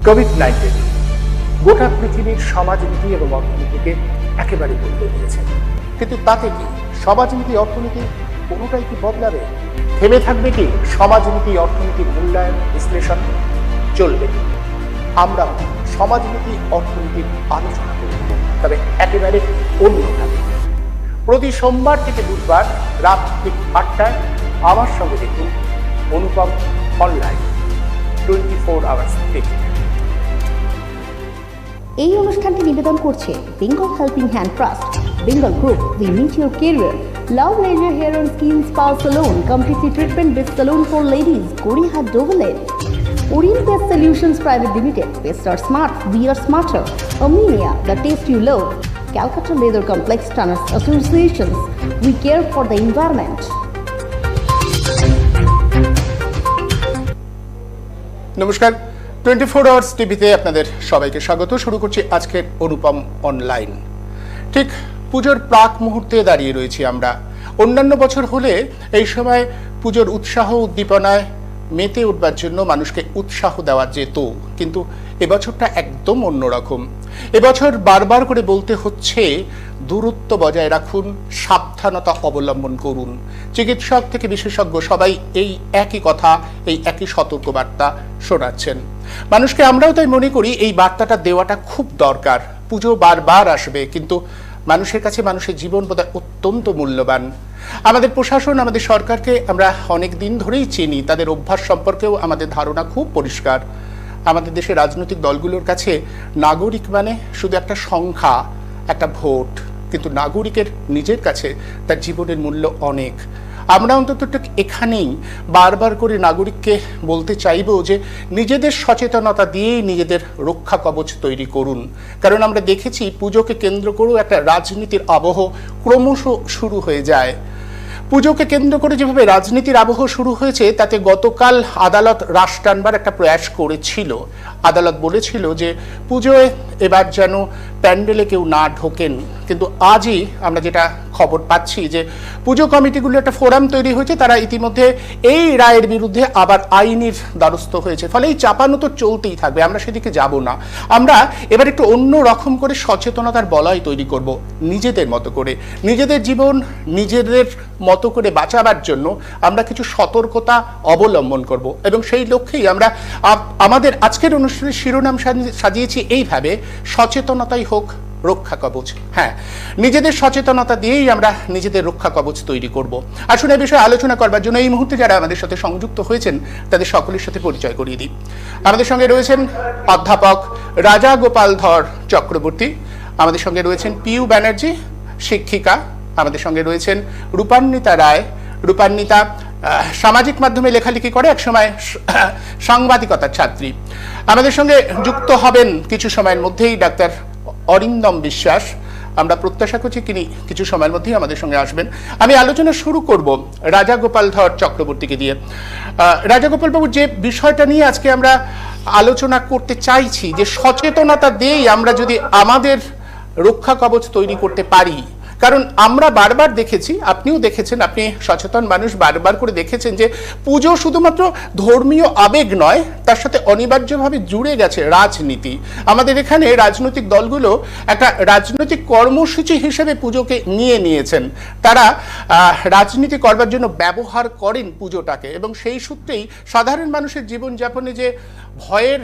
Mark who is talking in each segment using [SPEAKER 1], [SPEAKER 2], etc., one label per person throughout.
[SPEAKER 1] COVID-19 গোটা পৃথিবীর সমাজনীতি এবং অর্থনীতিকে একেবারে বদলে দিয়েছে। কিন্তু তাতে কি সমাজনীতি অর্থনীতি কোনোটাই কি বদলাবে? থেমে থাকবে কি সমাজনীতি অর্থনীতির মূল্যায়ন বিশ্লেষণ? চলবে। আমরা সমাজনীতি অর্থনীতির আলোচনা করব, তবে একেবারে অন্যভাবে। প্রতি সোমবার থেকে বুধবার রাত ঠিক ৮টায় আমার সঙ্গে দেখুন অনুপম অনলাইন 24 আওয়ার্স থেকে।
[SPEAKER 2] এই অনুষ্ঠানটি নিবেদন করছে Bengal helping hand trust, Bengal group, we meet your career, love laser hair and skin spa salon, completely treatment best salon for ladies, Gariahat ডোভেলেট, Orient Pest Solutions Private Limited, Pests are smart, we are smarter, Armenia, the taste you love, Calcutta Leather Complex Tanners Associations, we care for the environment.
[SPEAKER 1] নমস্কার, 24 hours টিভিতে আপনাদের সবাইকে স্বাগত। শুরু করছি আজকের অনুপম online. ঠিক পুজোর প্রাক মুহূর্তে দাঁড়িয়ে রয়েছি আমরা। অন্যান্য বছর হলে এই সময় পুজোর উৎসাহ উদ্দীপনায় মেতে উঠবার জন্য মানুষকে উৎসাহ দেওয়া যেত, কিন্তু এবছরটা একদম অন্যরকম। এবছর বারবার করে বলতে হচ্ছে দূরত্ব বজায় রাখুন, সাবধানতা অবলম্বন করুন। চিকিৎসক থেকে বিশেষজ্ঞ সবাই এই একই কথা, এই একই সতর্কবার্তা শোনাচ্ছেন মানুষকে। আমরাও তাই মনে করি এই বার্তাটা দেওয়াটা খুব দরকার। পুজো বারবার আসবে, কিন্তু মানুষের কাছে মানুষের জীবন বোধহয় অত্যন্ত মূল্যবান। আমাদের প্রশাসন, আমাদের সরকারকে আমরা অনেক দিন ধরেই চিনি, তাদের অভ্যাস সম্পর্কেও আমাদের ধারণা খুব পরিষ্কার। আমাদের দেশের রাজনৈতিক দলগুলোর কাছে নাগরিক মানে শুধু একটা সংখ্যা, একটা ভোট, কিন্তু নাগরিকের নিজের কাছে তার জীবনের মূল্য অনেক। আমরা অন্তত এখানেই বারবার করে নাগরিককে বলতে চাইব যে নিজেদের সচেতনতা দিয়েই নিজেদের রক্ষা কবচ তৈরি করুন। কারণ আমরা দেখেছি পুজোকে কেন্দ্র করেও একটা রাজনীতির আবহ ক্রমশ শুরু হয়ে যায়। পুজোকে কেন্দ্র করে যেভাবে রাজনীতির আবহ শুরু হয়েছে, তাতে গতকাল আদালত রাশ টানবার একটা প্রয়াস করেছিল। আদালত বলেছিল যে পুজোয় এবার যেন প্যান্ডেলে কেউ না ঢোকেন, কিন্তু আজই আমরা যেটা খবর পাচ্ছি যে পুজো কমিটিগুলো একটা ফোরাম তৈরি হয়েছে, তারা ইতিমধ্যে এই রায়ের বিরুদ্ধে আবার আইনের দ্বারস্থ হয়েছে। ফলে এই চাপানো তো চলতেই থাকবে, আমরা সেদিকে যাব না। আমরা এবার একটু অন্য রকম করে সচেতনতার বলয় তৈরি করব, নিজেদের মতো করে, নিজেদের জীবন নিজেদের মতো করে বাঁচাবার জন্য আমরা কিছু সতর্কতা অবলম্বন করব, এবং সেই লক্ষ্যেই আমরা আমাদের আজকের অনুষ্ঠানের শিরোনাম সাজিয়েছি এইভাবে, সচেতনতাই হোক রক্ষা কবচ। হ্যাঁ, নিজেদের সচেতনতা দিয়েই আমরা নিজেদের রক্ষা কবচ তৈরি করব। আসুন এই বিষয়ে আলোচনা করবার জন্য এই মুহূর্তে যারা আমাদের সাথে সংযুক্ত হয়েছেন তাদের সকলের সাথে পরিচয় করিয়ে দিই। আমাদের সঙ্গে রয়েছেন অধ্যাপক রাজা গোপাল ধর চক্রবর্তী, আমাদের সঙ্গে রয়েছেন পিউ ব্যানার্জি, শিক্ষিকা, আমাদের সঙ্গে রয়েছেন রূপান্বিতা রায়। রূপান্বিতা সামাজিক মাধ্যমে লেখালেখি করে, একসময় সাংবাদিকতার ছাত্রী। আমাদের সঙ্গে যুক্ত হবেন কিছু সময়ের মধ্যেই ডাক্তার অরিন্দম বিশ্বাস। আমরা প্রত্যাশা করছি তিনি কিছু সময়ের মধ্যেই আমাদের সঙ্গে আসবেন। আমি আলোচনা শুরু করব রাজা গোপাল ধর চক্রবর্তীকে দিয়ে। রাজা গোপাল বাবু, যে বিষয়টা নিয়ে আজকে আমরা আলোচনা করতে চাইছি, যে সচেতনতা দিয়েই আমরা যদি আমাদের রক্ষা কবচ তৈরি করতে পারি, কারণ আমরা বারবার দেখেছি, আপনিও দেখেছেন, আপনি সচেতন মানুষ, বারবার করে দেখেছেন যে পুজো শুধুমাত্র ধর্মীয় আবেগ নয়, তার সাথে অনিবার্যভাবে জুড়ে গেছে রাজনীতি। আমাদের এখানে রাজনৈতিক দলগুলো একটা রাজনৈতিক কর্মসূচি হিসেবে পুজোকে নিয়েছেন। তারা রাজনীতি করবার জন্য ব্যবহার করেন পুজোটাকে, এবং সেই সূত্রেই সাধারণ মানুষের জীবনযাপনে যে ভয়ের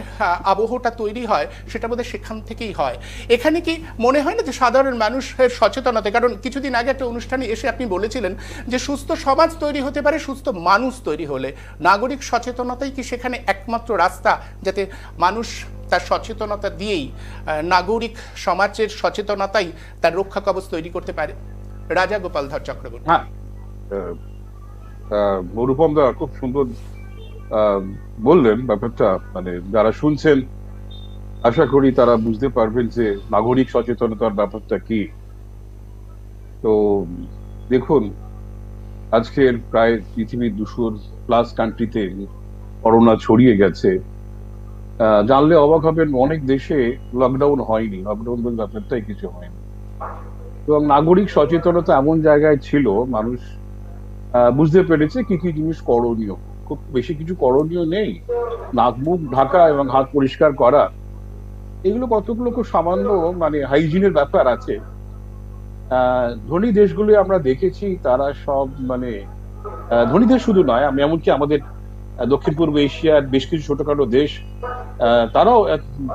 [SPEAKER 1] আবহটা তৈরি হয়, সেটা বোধহয় সেখান থেকেই হয়। এখানে কি মনে হয় না যে সাধারণ মানুষের সচেতনতা, কারণ কিছুদিন আগে একটা অনুষ্ঠানে এসে আপনি বলেছিলেন যে সুস্থ সমাজ তৈরি হতে পারে সুস্থ মানুষ তৈরি হলে, নাগরিক সচেতনতাই কি সেখানে একমাত্র রাস্তা, যাতে মানুষ তার সচেতনতা দিয়েই, নাগরিক সমাজের সচেতনতাই তার রক্ষা কবচ তৈরি করতে পারে? রাজা গোপাল ধর চক্রবর্তী।
[SPEAKER 3] হ্যাঁ, অনুপম দা খুব সুন্দর বললেন ব্যাপারটা। মানে যারা শুনছেন আশা করি তারা বুঝতে পারবেন যে নাগরিক সচেতনতার ব্যাপারটা কি। তো দেখুন, আজকের প্রায় পৃথিবীর 200+ কান্ট্রিতে করোনা ছড়িয়ে গেছে। জানলে অবাক হবেন, অনেক দেশে লকডাউন হয়নি, লকডাউন বলে ব্যাপারটাই কিছু হয়নি। এবং নাগরিক সচেতনতা এমন জায়গায় ছিল, মানুষ বুঝতে পেরেছে কি কি জিনিস করণীয়। খুব বেশি কিছু করণীয় নেই, নাক মুখ ঢাকা এবং হাত পরিষ্কার করা, এগুলো কতগুলো খুব সামান্য মানে হাইজিনের ব্যাপার আছে। ধনী দেশগুলো আমরা দেখেছি তারা সব মানে ধনী দেশ শুধু নয়, আমি এমনকি আমাদের দক্ষিণ পূর্ব এশিয়ার বেশ কিছু ছোটখাটো দেশ তারাও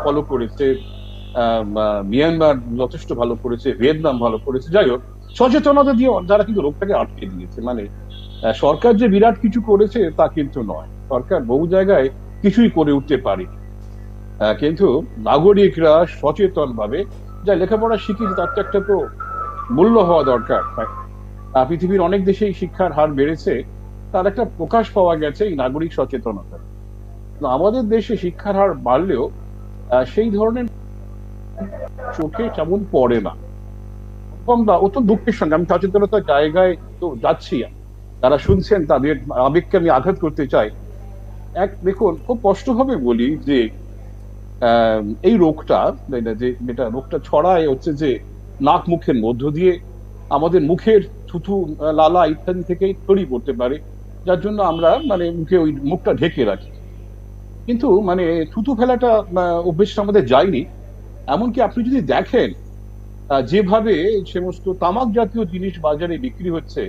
[SPEAKER 3] ফলো করেছে, মিয়ানমার যথেষ্ট ভালো করেছে, ভিয়েতনাম ভালো করেছে। যাই হোক, সচেতনতা দিয়ে তারা কিন্তু রোগটাকে আটকে দিয়েছে। মানে সরকার যে বিরাট কিছু করেছে তা কিন্তু নয়, সরকার বহু জায়গায় কিছুই করে উঠতে পারে, কিন্তু নাগরিকরা সচেতন ভাবে যা লেখাপড়া শিখেছে তার তো একটা তো মূল্য হওয়া দরকার। পৃথিবীর অনেক দেশেই শিক্ষার হার বেড়েছে, তার একটা প্রকাশ পাওয়া গেছে এই নাগরিক সচেতনতা। আমাদের দেশে শিক্ষার হার বাড়লেও সেই ধরনের চোখে কেমন পড়ে না। অত্যন্ত দুঃখের সঙ্গে আমি সচেতনতার জায়গায় তো যাচ্ছি, যারা শুনছেন তাদের আবেগকে আমি আঘাত করতে চাই। দেখুন, খুব কষ্ট হবে বলি যে এই রোগটা যেটা রোগটা ছড়ায় হচ্ছে যে নাক মুখের মধ্য দিয়ে, আমাদের মুখের থুথু লালা ইত্যাদি থেকে ছড়িয়ে পড়তে পারে, যার জন্য আমরা মানে মুখে ওই মুখটা ঢেকে রাখি। কিন্তু মানে থুতু ফেলাটা অভ্যেসটা আমাদের যায়নি। এমনকি আপনি যদি দেখেন যেভাবে সমস্ত তামাক জাতীয় জিনিস বাজারে বিক্রি হচ্ছে,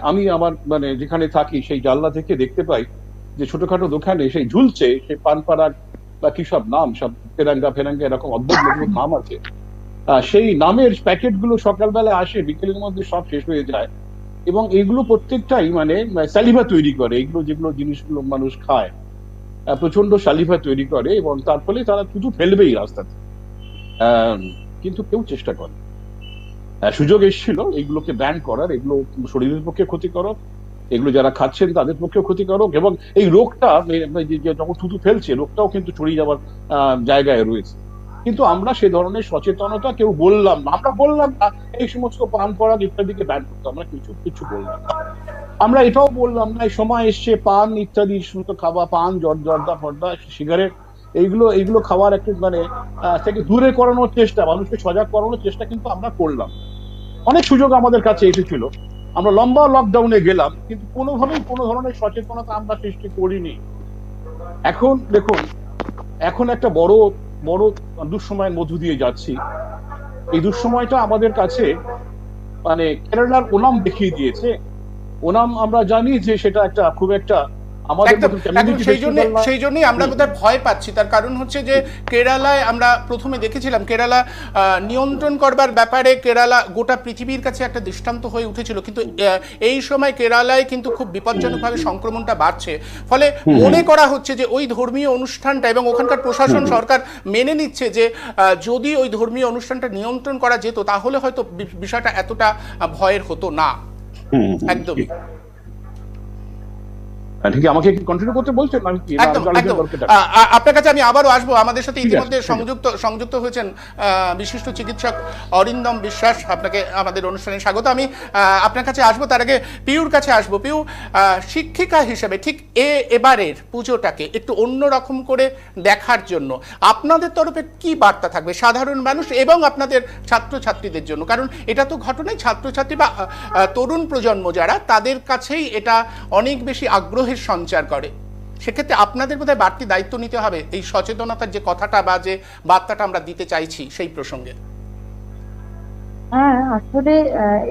[SPEAKER 3] আমি আমার মানে যেখানে থাকি সেই জানলা থেকে দেখতে পাই যে ছোটখাটো দোকানে সেই ঝুলছে সেই পান পারাগ বা কি সব নাম, সব ফেরাঙ্গা ফেরাঙ্গা এরকম অদ্ভুত অদ্ভুত নাম আছে। সেই নামের প্যাকেট গুলো সকালবেলা আসে, বিকেলের মধ্যে সব শেষ হয়ে যায়, এবং এগুলো প্রত্যেকটাই মানে স্যালিভা তৈরি করে। এগুলো যেগুলো জিনিসগুলো মানুষ খায় প্রচন্ড স্যালিভা তৈরি করে, এবং তার ফলে তারা শুধু ফেলবেই রাস্তাতে, কিন্তু কেউ চেষ্টা করে। সুযোগ এসেছিল এইগুলোকে ব্যান করার, এগুলো শরীরের পক্ষে ক্ষতিকারক, এগুলো যারা খাচ্ছেন তাদের পক্ষেও ক্ষতিকারক, এবং এই রোগটা যখন থুতু ফেলছে রোগটাও কিন্তু ছড়িয়ে যাওয়ার জায়গায় রয়েছে। কিন্তু আমরা সে ধরনের সচেতনতা কেউ বললাম না, আমরা বললাম না এই সমস্ত পান পরাগ ইত্যাদিকে ব্যান করতে, আমরা কিছু বললাম না। আমরা এটাও বললাম না এই সময় এসছে পান ইত্যাদি সমস্ত খাওয়া, পান জর্দা ফর্দা সিগারেট এইগুলো খাওয়ার একটা মানে থেকে দূরে করানোর চেষ্টা, মানুষকে সজাগ করানোর চেষ্টা কিন্তু আমরা করলাম। অনেক সুযোগ আমাদের কাছে এসেছিল, আমরা লম্বা লকডাউনে গেলাম, কিন্তু কোনোভাবেই কোনো ধরনের সচেতনতা আমরা সৃষ্টি করিনি। এখন দেখুন, এখন একটা বড় দুঃসময়ের মধ্য দিয়ে যাচ্ছি। এই দুঃসময়টা আমাদের কাছে মানে কেরালার ওনাম দেখিয়ে দিয়েছে। ওনাম আমরা জানি যে সেটা একটা খুব একটা আমাদের
[SPEAKER 1] সেই জন্যই আমরা বোধহয় ভয় পাচ্ছি। তার কারণ হচ্ছে যে কেরালায় আমরা প্রথমে দেখেছিলাম কেরালা নিয়ন্ত্রণ করবার ব্যাপারে কেরালা গোটা পৃথিবীর কাছে একটা দৃষ্টান্ত হয়ে উঠেছিল, কিন্তু এই সময় কেরালায় কিন্তু খুব বিপজ্জনকভাবে সংক্রমণটা বাড়ছে। ফলে মনে করা হচ্ছে যে ওই ধর্মীয় অনুষ্ঠানটা, এবং ওখানকার প্রশাসন সরকার মেনে নিচ্ছে যে যদি ওই ধর্মীয় অনুষ্ঠানটা নিয়ন্ত্রণ করা যেত তাহলে হয়তো বিষয়টা এতটা ভয়ের হতো না। একদমই
[SPEAKER 3] ঠিক। আমাকে কন্টিনিউ করতে বলছেন?
[SPEAKER 1] আপনার কাছে আমি আবারও আসবো। আমাদের সাথে ইতিমধ্যে সংযুক্ত হয়েছেন বিশিষ্ট চিকিৎসক অরিন্দম বিশ্বাস, আপনাকে আমাদের অনুষ্ঠানে স্বাগত। আমি আপনার কাছে আসবো, তার আগে পিউর কাছে আসবো। পিউ, শিক্ষিকা হিসেবে ঠিক এবারের পুজোটাকে একটু অন্যরকম করে দেখার জন্য আপনাদের তরফে কি বার্তা থাকবে সাধারণ মানুষ এবং আপনাদের ছাত্রছাত্রীদের জন্য? কারণ এটা তো ঘটনাই ছাত্রছাত্রী বা তরুণ প্রজন্ম যারা, তাদের কাছেই এটা অনেক বেশি আগ্রহের সঞ্চার করে। সেক্ষেত্রে আপনাদের বোধহয় বাড়তি দায়িত্ব নিতে হবে এই সচেতনতার যে কথাটা বা যে বার্তাটা আমরা দিতে চাইছি সেই প্রসঙ্গে।
[SPEAKER 4] হ্যাঁ, আসলে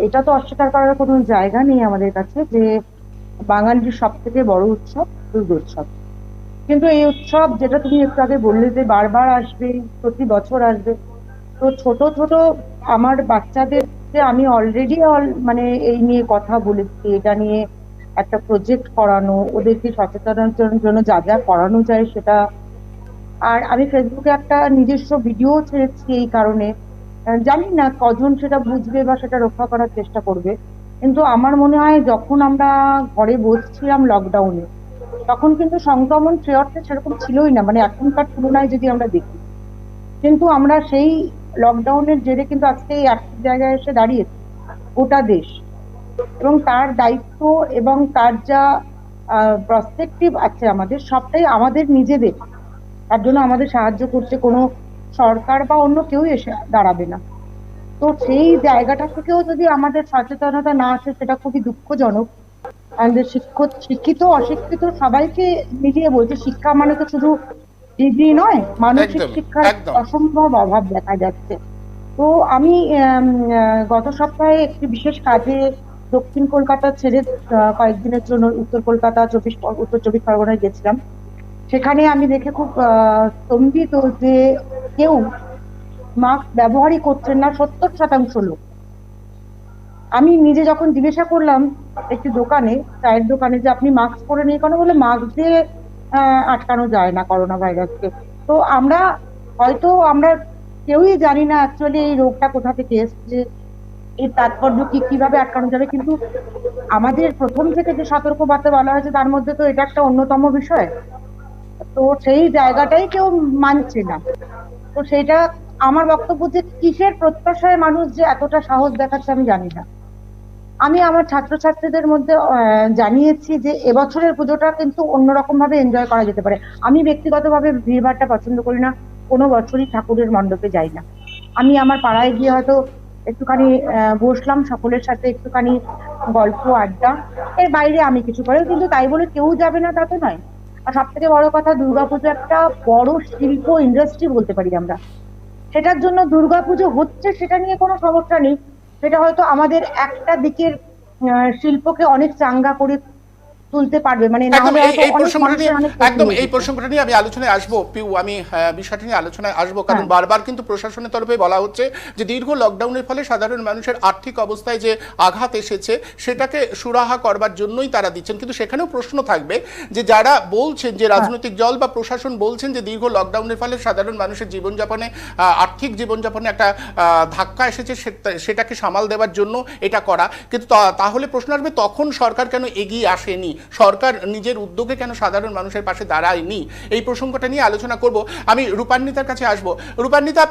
[SPEAKER 4] এটা তো অস্বীকার করার কোনো জায়গা নেই আমাদের কাছে যে বাঙালির সব থেকে বড় উৎসব দুর্গোৎসব। কিন্তু এই উৎসব, যেটা তুমি একটু আগে বললে যে বারবার আসবে, প্রতি বছর আসবে, তো ছোট ছোট আমার বাচ্চাদের যে আমি অলরেডি মানে এই নিয়ে কথা বলেছি, এটা নিয়ে একটা প্রজেক্ট করানো, ওদেরকে সচেতনতার জন্য যা যা করানো যায় সেটা। আর আমি ফেসবুকে একটা নিজস্ব ভিডিও ছেড়েছি এই কারণে, জানি না কজন সেটা বুঝবে বা সেটা রক্ষা করার চেষ্টা করবে, কিন্তু আমার মনে হয় যখন আমরা ঘরে বসছিলাম লকডাউনে, তখন কিন্তু সংক্রমণ সে অর্থে সেরকম ছিলই না, মানে এখনকার তুলনায় যদি আমরা দেখি। কিন্তু আমরা সেই লকডাউনের জেরে কিন্তু আজকে এক জায়গায় এসে দাঁড়িয়েছি গোটা দেশ, এবং তার দায়িত্ব এবং তার যা প্রসপেক্টিভ আছে আমাদের সবটাই আমাদের নিজেদের। তার জন্য আমাদের সাহায্য করছে কোনো সরকার বা অন্য কেউ এসে দাঁড়াবে না। তো সেই জায়গাটা থেকেও যদি আমাদের সচেতনতা না আসে সেটা খুবই দুঃখজনক। অ্যান্ড শিক্ষিত অশিক্ষিত সবাইকে মিলিয়ে বলছে, শিক্ষা মানে তো শুধু ডিগ্রি নয়, মানসিক
[SPEAKER 1] একদম
[SPEAKER 4] শিক্ষার
[SPEAKER 1] একদম
[SPEAKER 4] অসম্ভব অভাব দেখা যাচ্ছে। তো আমি গত সপ্তাহে একটি বিশেষ কাজে দক্ষিণ কলকাতা ছেড়ে কয়েকদিনের জন্য উত্তর চব্বিশ পরগনায় গেছিলাম। সেখানে আমি দেখে খুব স্তম্ভিত যে কেউ মাস্ক ব্যবহারই করছেন না 70% লোক। আমি নিজে যখন জিজ্ঞাসা করলাম একটি দোকানে, চায়ের দোকানে, যে আপনি মাস্ক পরে নেই কেন, বলে মাস্ক দিয়ে আটকানো যায় না করোনা ভাইরাসকে। তো আমরা কেউই জানি না অ্যাকচুয়ালি এই রোগটা কোথা থেকে এসছে, এর তাৎপর্য কি, কিভাবে আটকানো যাবে। কিন্তু আমাদের প্রথম থেকে যে সতর্কবার্তা বলা হয়েছে তার মধ্যে তো এটা একটা অন্যতম বিষয়। তো সেই জায়গাটাই কেউ মানছে না। তো সেইটা আমার বক্তব্য যে কিসের প্রত্যাশায় মানুষ যে এতটা সাহস দেখাচ্ছে আমি জানি না। আমি আমার ছাত্রছাত্রীদের মধ্যে জানিয়েছি যে এবছরের পুজোটা কিন্তু অন্যরকম ভাবে এনজয় করা যেতে পারে। আমি ব্যক্তিগতভাবে ভিড়ভাড়টা পছন্দ করি না, কোনো বছরই ঠাকুরের মণ্ডপে যাই না। আমি আমার পাড়ায় গিয়ে হয়তো একটুখানি বসলাম সকলের সাথে, একটুখানি গল্প আড্ডা, এর বাইরে আমি কিছু করি। কিন্তু তাই বলে কেউ যাবে না তা তো নয়। আর সব থেকে বড় কথা, দুর্গাপুজো একটা বড় শিল্প ইন্ডাস্ট্রি বলতে পারি আমরা। সেটার জন্য দুর্গাপুজো হচ্ছে, সেটা নিয়ে কোনো সমস্যা নেই। সেটা হয়তো আমাদের একটা দিকের শিল্পকে অনেক চাঙ্গা করে তুলতে পারবে, মানে না
[SPEAKER 1] একদম
[SPEAKER 4] হলে
[SPEAKER 1] এই
[SPEAKER 4] হয়তো
[SPEAKER 1] এই
[SPEAKER 4] অনেক
[SPEAKER 1] প্রসঙ্গটা নিয়ে
[SPEAKER 4] মানুষের অনেক ক্ষতি
[SPEAKER 1] একদম
[SPEAKER 4] হয়ে
[SPEAKER 1] এই
[SPEAKER 4] যেত।
[SPEAKER 1] প্রসঙ্গটা নিয়ে আমি আলোচনায় আসবো পিউ, আমি বিষয়টা নিয়ে আলোচনায় আসবো, কারণ
[SPEAKER 4] হ্যাঁ,
[SPEAKER 1] বারবার কিন্তু প্রশাসনের তরফে বলা হচ্ছে যে দীর্ঘ লকডাউনের ফলে সাধারণ মানুষের আর্থিক অবস্থায় যে আঘাত এসেছে সেটাকে সুরাহা করবার জন্যই তারা দিচ্ছেন। কিন্তু সেখানেও প্রশ্ন থাকবে যে যারা বলছেন যে রাজনৈতিক দল বা প্রশাসন বলছেন যে দীর্ঘ লকডাউনের ফলে সাধারণ মানুষের জীবনযাপনে আর্থিক জীবনযাপনে একটা ধাক্কা এসেছে, সেটাকে সামাল দেওয়ার জন্য এটা করা। কিন্তু তাহলে প্রশ্ন আসবে তখন সরকার কেন এগিয়ে আসেনি, সরকার নিজের উদ্যোগে কেন সাধারণ মানুষের পাশে দাঁড়ায়নি? এই প্রসঙ্গটা নিয়ে আলোচনা করব। আমি রূপান্বিতার কাছে আসব। রূপান্বিতা,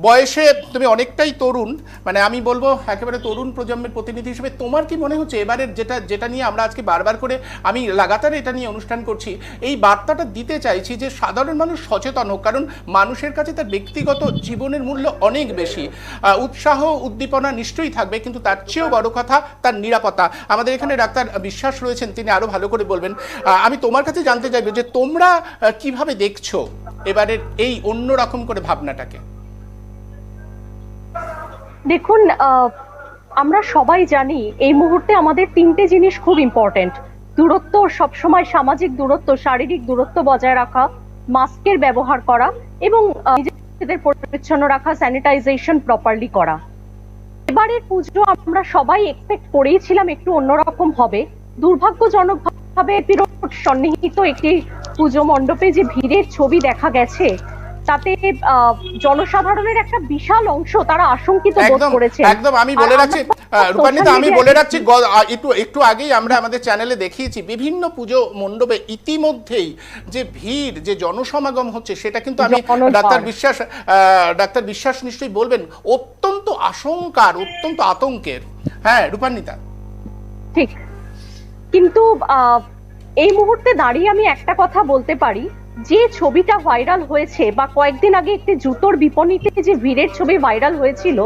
[SPEAKER 1] বয়সে তুমি অনেকটাই তরুণ, মানে আমি বলবো একেবারে তরুণ প্রজন্মের প্রতিনিধি হিসেবে তোমার কি মনে হচ্ছে এবারের যেটা নিয়ে আমরা আজকে বারবার করে আমি লাগাতার এটা নিয়ে অনুষ্ঠান করছি, এই বার্তাটা দিতে চাইছি যে সাধারণ মানুষ সচেতন হোক, কারণ মানুষের কাছে তার ব্যক্তিগত জীবনের মূল্য অনেক বেশি। উৎসাহ উদ্দীপনা নিশ্চয়ই থাকবে, কিন্তু তার চেয়েও বড় কথা তার নিরাপত্তা। আমাদের এখানে ডাক্তার বিশ্বাস রয়েছেন, তিনি আরো ভালো করে বলবেন। আমি তোমার কাছে জানতে চাইবো যে তোমরা কিভাবে দেখছো এবারের এই অন্যরকম করে ভাবনাটাকে?
[SPEAKER 5] দেখুন, আমরা সবাই জানি এই মুহূর্তে আমাদের তিনটে জিনিস খুব ইম্পর্টেন্ট। দূরত্ব, সবসময় সামাজিক দূরত্ব, শারীরিক দূরত্ব বজায় রাখা, মাস্কের ব্যবহার করা এবং নিজেদের পরিচ্ছন্ন রাখা, স্যানিটাইজেশন প্রপারলি করা। এবারের পুজো আমরা সবাই এক্সপেক্ট করেইছিলাম একটু অন্যরকম হবে। দুর্ভাগ্যজনক ভাবে সন্নিহিত একটি পুজো মণ্ডপে যে ভিড়ের ছবি দেখা গেছে, তাতে জনসাধারণের একটা বিশাল অংশ তারা আশঙ্কিত বোধ করেছে।
[SPEAKER 1] একদম আমি বলে রাখছি রূপান্বিতা, আমি বলে রাখছি একটু আগেই আমরা আমাদের চ্যানেলে দেখিয়েছি বিভিন্ন পুজো মণ্ডপে ইতিমধ্যেই যে ভিড়, যে জনসমাগম হচ্ছে, সেটা কিন্তু আমি ডাক্তার বিশ্বাস নিশ্চয়ই বলবেন অত্যন্ত আশঙ্কার, অত্যন্ত আতঙ্কের। হ্যাঁ রূপান্বিতা,
[SPEAKER 5] ঠিক। কিন্তু এই মুহূর্তে দাঁড়িয়ে আমি একটা কথা বলতে পারি, যে ছবিটা ভাইরাল হয়েছে বা কয়েকদিন আগে একটি জুতোর বিপণীতে যে ভিড়ের ছবি ভাইরাল হয়েছিল,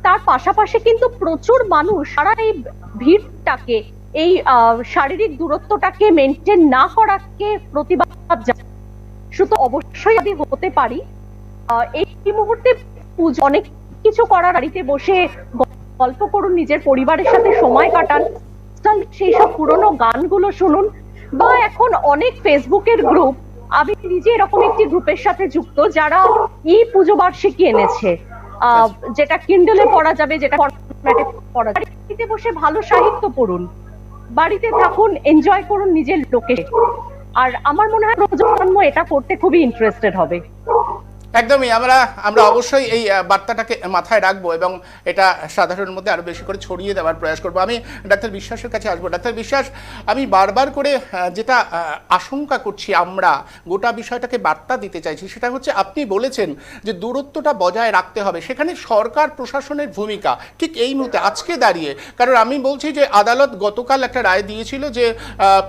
[SPEAKER 5] তার পাশাপাশি কিন্তু প্রচুর মানুষ সারা এই ভিড়টাকে, এই শারীরিক দূরত্বটাকে মেনটেন না করাকে প্রতিবাদ জানায়। শুধু অবশ্যই আমি হতে পারি এই মুহূর্তে পুজো অনেক কিছু করার, বাড়িতে বসে গল্প করুন, নিজের পরিবারের সাথে সময় কাটান, সেই সব পুরোনো গানগুলো শুনুন, বা এখন অনেক ফেসবুকের গ্রুপ, আমি নিজে এরকম একটি গ্রুপের সাথে যুক্ত যারা এই পুজো বার্ষিকী এনেছে, যেটা কিন্ডলে পড়া যাবে, যেটা ফরম্যাটে পড়া যাবে। বাড়িতে বসে ভালো সাহিত্য পড়ুন, বাড়িতে থাকুন, এনজয় করুন নিজের লোকে। আর আমার মনে হয় প্রজন্ম এটা করতে খুবই ইন্টারেস্টেড হবে।
[SPEAKER 1] একদমই আমরা অবশ্যই এই বার্তাটাকে মাথায় রাখবো এবং এটা সাধারণের মধ্যে আরো বেশি করে ছড়িয়ে দেওয়ার প্রয়াস করবো। আমি ডাক্তার বিশ্বাসের কাছে আসবো। ডাক্তার বিশ্বাস, আমি বারবার করে যেটা আশঙ্কা করছি, আমরা গোটা বিষয়টাকে বার্তা দিতে চাইছি, সেটা হচ্ছে আপনি বলেছেন যে দূরত্বটা বজায় রাখতে হবে, সেখানে সরকার প্রশাসনের ভূমিকা ঠিক এই মুহূর্তে আজকে দাঁড়িয়ে, কারণ আমি বলছি যে আদালত গতকাল একটা রায় দিয়েছিল যে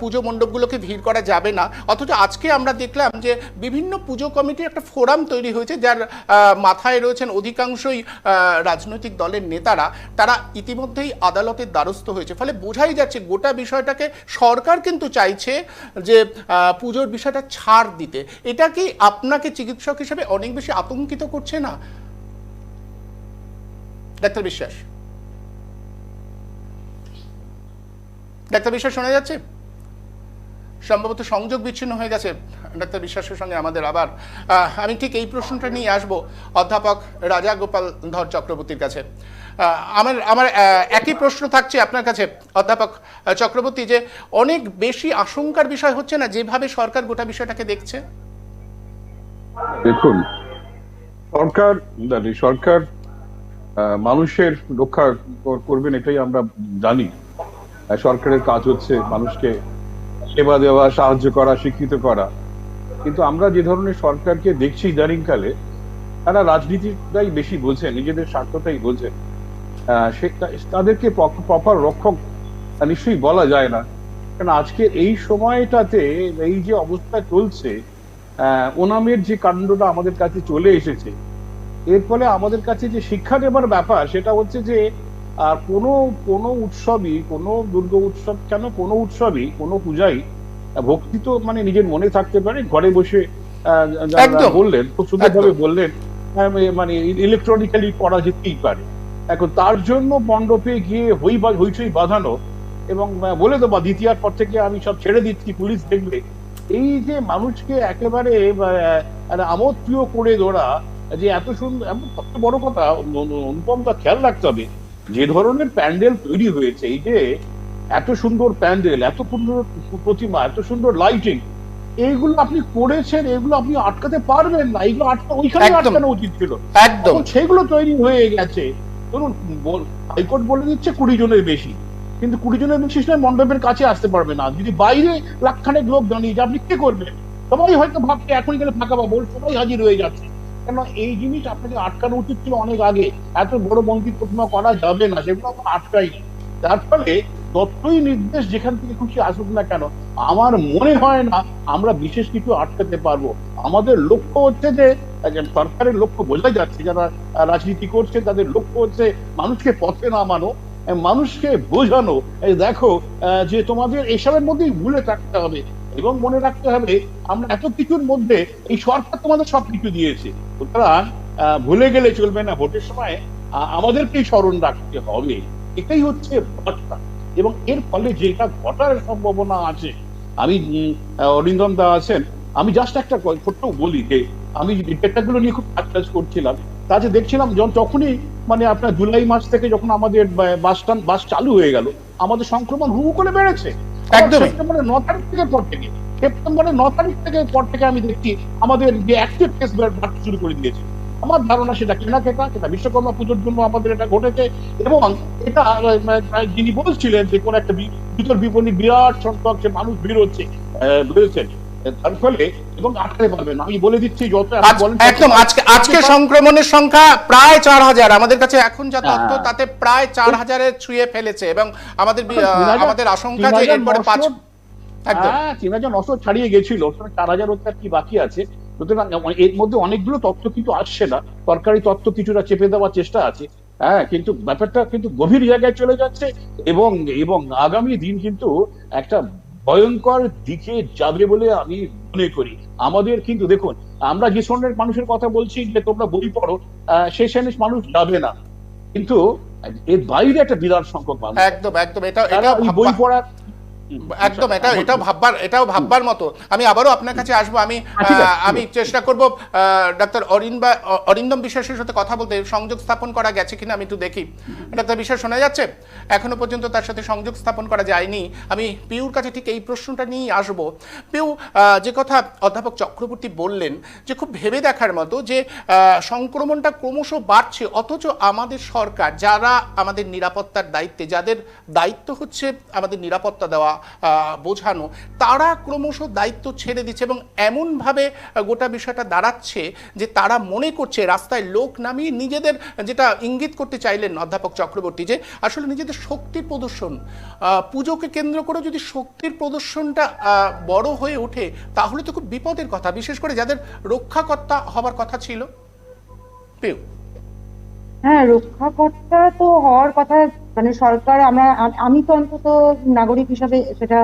[SPEAKER 1] পুজো মণ্ডপগুলোকে ভিড় করা যাবে না, অথচ আজকে আমরা দেখলাম যে বিভিন্ন পুজো কমিটি একটা ফোরাম তৈরি তৈরি হয়েছে, যার মাথায় রয়েছেন অধিকাংশই রাজনৈতিক দলের নেতারা, তারা ইতিমধ্যেই আদালতের দ্বারস্থ হয়েছে। ফলে বোঝাই যাচ্ছে গোটা বিষয়টাকে সরকার কিন্তু চাইছে যে পুজোর বিষয়টা ছাড় দিতে। এটা কি আপনাকে চিকিৎসক হিসেবে অনেক বেশি আতঙ্কিত করছে না ডাক্তার বিশ্বাস? ডাক্তার বিশ্বাস শোনা যাচ্ছে? সম্ভবত সংযোগ বিচ্ছিন্ন হয়ে গেছে ডাক্তার বিশ্বাসের সঙ্গে আমাদের। আবার আমি ঠিক এই প্রশ্নটা নিয়ে আসবো অধ্যাপক রাজা গোপাল ধর চক্রবর্তীর কাছে। আমার একই প্রশ্ন থাকছে আপনার কাছে অধ্যাপক চক্রবর্তী, যে অনেক বেশি আশঙ্কার বিষয় হচ্ছে না যেভাবে সরকার গোটা বিষয়টাকে দেখছে?
[SPEAKER 3] দেখুন, সরকার মানুষের রক্ষা করবেন এটাই আমরা জানি। সরকারের কাজ হচ্ছে মানুষকে সেবা দেওয়া, সাহায্য করা, শিক্ষিত করা। কিন্তু আমরা যে ধরনের সরকারকে দেখছি ইদানিংকালে, তারা রাজনীতিটাই বেশি বোঝেন, নিজেদের স্বার্থটাই বোঝেন। তাদেরকে প্রপার রক্ষক নিশ্চয়ই বলা যায় না। কারণ আজকে এই সময়টাতে এই যে অবস্থা চলছে, ওনামের যে কাণ্ডটা আমাদের কাছে চলে এসেছে, এর ফলে আমাদের কাছে যে শিক্ষা নেবার ব্যাপার, সেটা হচ্ছে যে কোনো উৎসবই, কোনো দুর্গা উৎসব কেন, কোনো উৎসবই, কোনো পূজাই ভক্তি তো মানে নিজের মনে থাকতে পারে, ঘরে বসে বললেন, খুব সুন্দরভাবে বললেন, মানে ইলেকট্রনিক্যালি করা যেতেই পারে। এখন তার জন্য মণ্ডপে গিয়ে হইচই বাঁধানো এবং বলে দেবো দ্বিতীয়ার পর থেকে আমি সব ছেড়ে দিচ্ছি, পুলিশ দেখবে, এই যে মানুষকে একেবারে আমোদ প্রিয় করে ধরা, যে এত সুন্দর, সবচেয়ে বড় কথা অনুপমটা খেয়াল রাখতে হবে, যে ধরনের প্যান্ডেল তৈরি হয়েছে, এই যে এত সুন্দর প্যান্ডেল, এত সুন্দর প্রতিমা, এত সুন্দর লাইটিং, এইগুলো আপনি করেছেন, এগুলো আপনি আটকাতে পারবেন না। এইগুলো ওইখানে আটকানো উচিত ছিল, একদম সেগুলো তৈরি হয়ে গেছে। ধরুন হাইকোর্ট বলে দিচ্ছে 20 জনের বেশি, কিন্তু 20 জনের বেশি মণ্ডপের কাছে আসতে পারবে না। যদি বাইরে লাখখানেক লোক দাঁড়িয়ে যে আপনি কি করবেন, সবাই হয়তো ভাবছে এখন গেলে ফাঁকা পাবো, সবাই হাজির হয়ে যাচ্ছে। কেন এই জিনিস আপনাকে আটকানো উচিত ছিল অনেক আগে। এত বড় মন্দির প্রতিমা করা যাবে না, সেগুলো আমরা আটকাই। তার ফলে যতই নির্দেশ যেখান থেকে খুশি আসুক না কেন, আমার মনে হয় না আমরা বিশেষ কিছু আটকাতে পারবো। আমাদের লক্ষ্য হচ্ছে যে, সরকারের লক্ষ্য বোঝা যাচ্ছে, যারা রাজনীতি করছে তাদের লক্ষ্য হচ্ছে মানুষকে পথে নামানো, মানুষকে বোঝানো, এই দেখো যে তোমাদের এসবের মধ্যেই ভুলে থাকতে হবে এবং মনে রাখতে হবে আমরা এত কিছুর মধ্যে এই সরকার তোমাদের সবকিছু দিয়েছে, সুতরাং ভুলে গেলে চলবে না। ভোটের সময় আমাদেরকেই স্মরণ রাখতে হবে, এটাই হচ্ছে ঘটনা। এবং এর ফলে যেটা ঘটার সম্ভাবনা আছে, আমি অরিন্দম দা আছেন, আমি জাস্ট একটা ছোট্ট বলি যে আমি ডেটাগুলো নিয়ে খুব কাজ করছিলাম, তাতে দেখছিলাম যখনই মানে আপনার জুলাই মাস থেকে যখন আমাদের বাস চালু হয়ে গেল, আমাদের সংক্রমণ হু করে বেড়েছে। সেপ্টেম্বরের 9 তারিখ থেকে পর থেকে আমি দেখছি আমাদের যে অ্যাক্টিভ কেস বাড়তে শুরু করে দিয়েছে। আমার ধারণা সেটা সেটা বিশ্বকর্মা পুজোর জন্য আমাদের এটা ঘটেছে। এবং এটা যিনি বলছিলেন যে কোন একটা জুতোর বিপণী বিরাট সংখ্যক যে মানুষ বেরোচ্ছেন, তার ফলে এবং আটকাতে পারবেন না। আমি বলে দিচ্ছি যত
[SPEAKER 1] একদম আজকে সংক্রমণের সংখ্যা প্রায় 4000, আমাদের কাছে এখন যা তথ্য তাতে প্রায় 4000-এর ছুঁয়ে ফেলেছে এবং আমাদের আশঙ্কা যে এরপরে
[SPEAKER 3] 3900 ছাড়িয়ে গেছিল, 4000 হতে আর কি বাকি আছে। সুতরাং এর মধ্যে অনেকগুলো তথ্য কিন্তু আসছে না, সরকারি তথ্য কিছুটা চেপে দেওয়ার চেষ্টা আছে, কিন্তু ব্যাপারটা কিন্তু গভীর জায়গায় চলে যাচ্ছে এবং আগামী দিন কিন্তু একটা ভয়ঙ্কর দিকে যাবে বলে আমি মনে করি। আমাদের কিন্তু দেখুন, আমরা যে শ্রেণীর মানুষের কথা বলছি যে তোমরা বই পড়ো, সেই শ্রেণীর মানুষ যাবে না, কিন্তু এর বাইরে একটা বিরাট সংখ্যক মানুষ
[SPEAKER 1] একদম এটা
[SPEAKER 3] বই পড়ার
[SPEAKER 1] এটাও ভাববার মতো। আমি আবারও আপনার কাছে আসবো। আমি চেষ্টা করব ডাক্তার অরিন্দম বিশ্বাসের সাথে কথা বলতে। সংযোগ স্থাপন করা গেছে কিনা আমি একটু দেখি। ডাক্তার বিশ্বাস শোনা যাচ্ছে? এখনো পর্যন্ত তার সাথে সংযোগ স্থাপন করা যায়নি। আমি পিউর কাছে ঠিক এই প্রশ্নটা নিয়েই আসবো। পিউ, যে কথা অধ্যাপক চক্রবর্তী বললেন যে খুব ভেবে দেখার মতো, যে সংক্রমণটা ক্রমশ বাড়ছে, অথচ আমাদের সরকার, যারা আমাদের নিরাপত্তার দায়িত্বে, যাদের দায়িত্ব হচ্ছে আমাদের নিরাপত্তা দেওয়া, বোঝানো, তারা ক্রমশ দায়িত্ব ছেড়ে দিচ্ছে এবং এমনভাবে গোটা বিষয়টা দাঁড়াচ্ছে যে তারা মনে করছে রাস্তায় লোক নামিয়ে নিজেদের, যেটা ইঙ্গিত করতে চাইলেন অধ্যাপক চক্রবর্তী, যে আসলে নিজেদের শক্তির প্রদর্শন, পুজোকে কেন্দ্র করে যদি শক্তির প্রদর্শনটা বড় হয়ে ওঠে তাহলে তো খুব বিপদের কথা, বিশেষ করে যাদের রক্ষাকর্তা হবার কথা ছিল। পেউ,
[SPEAKER 4] হ্যাঁ, রক্ষাকর্তা তো হওয়ার কথা, মানে সরকার, আমি তো অন্তত নাগরিক হিসাবে সেটা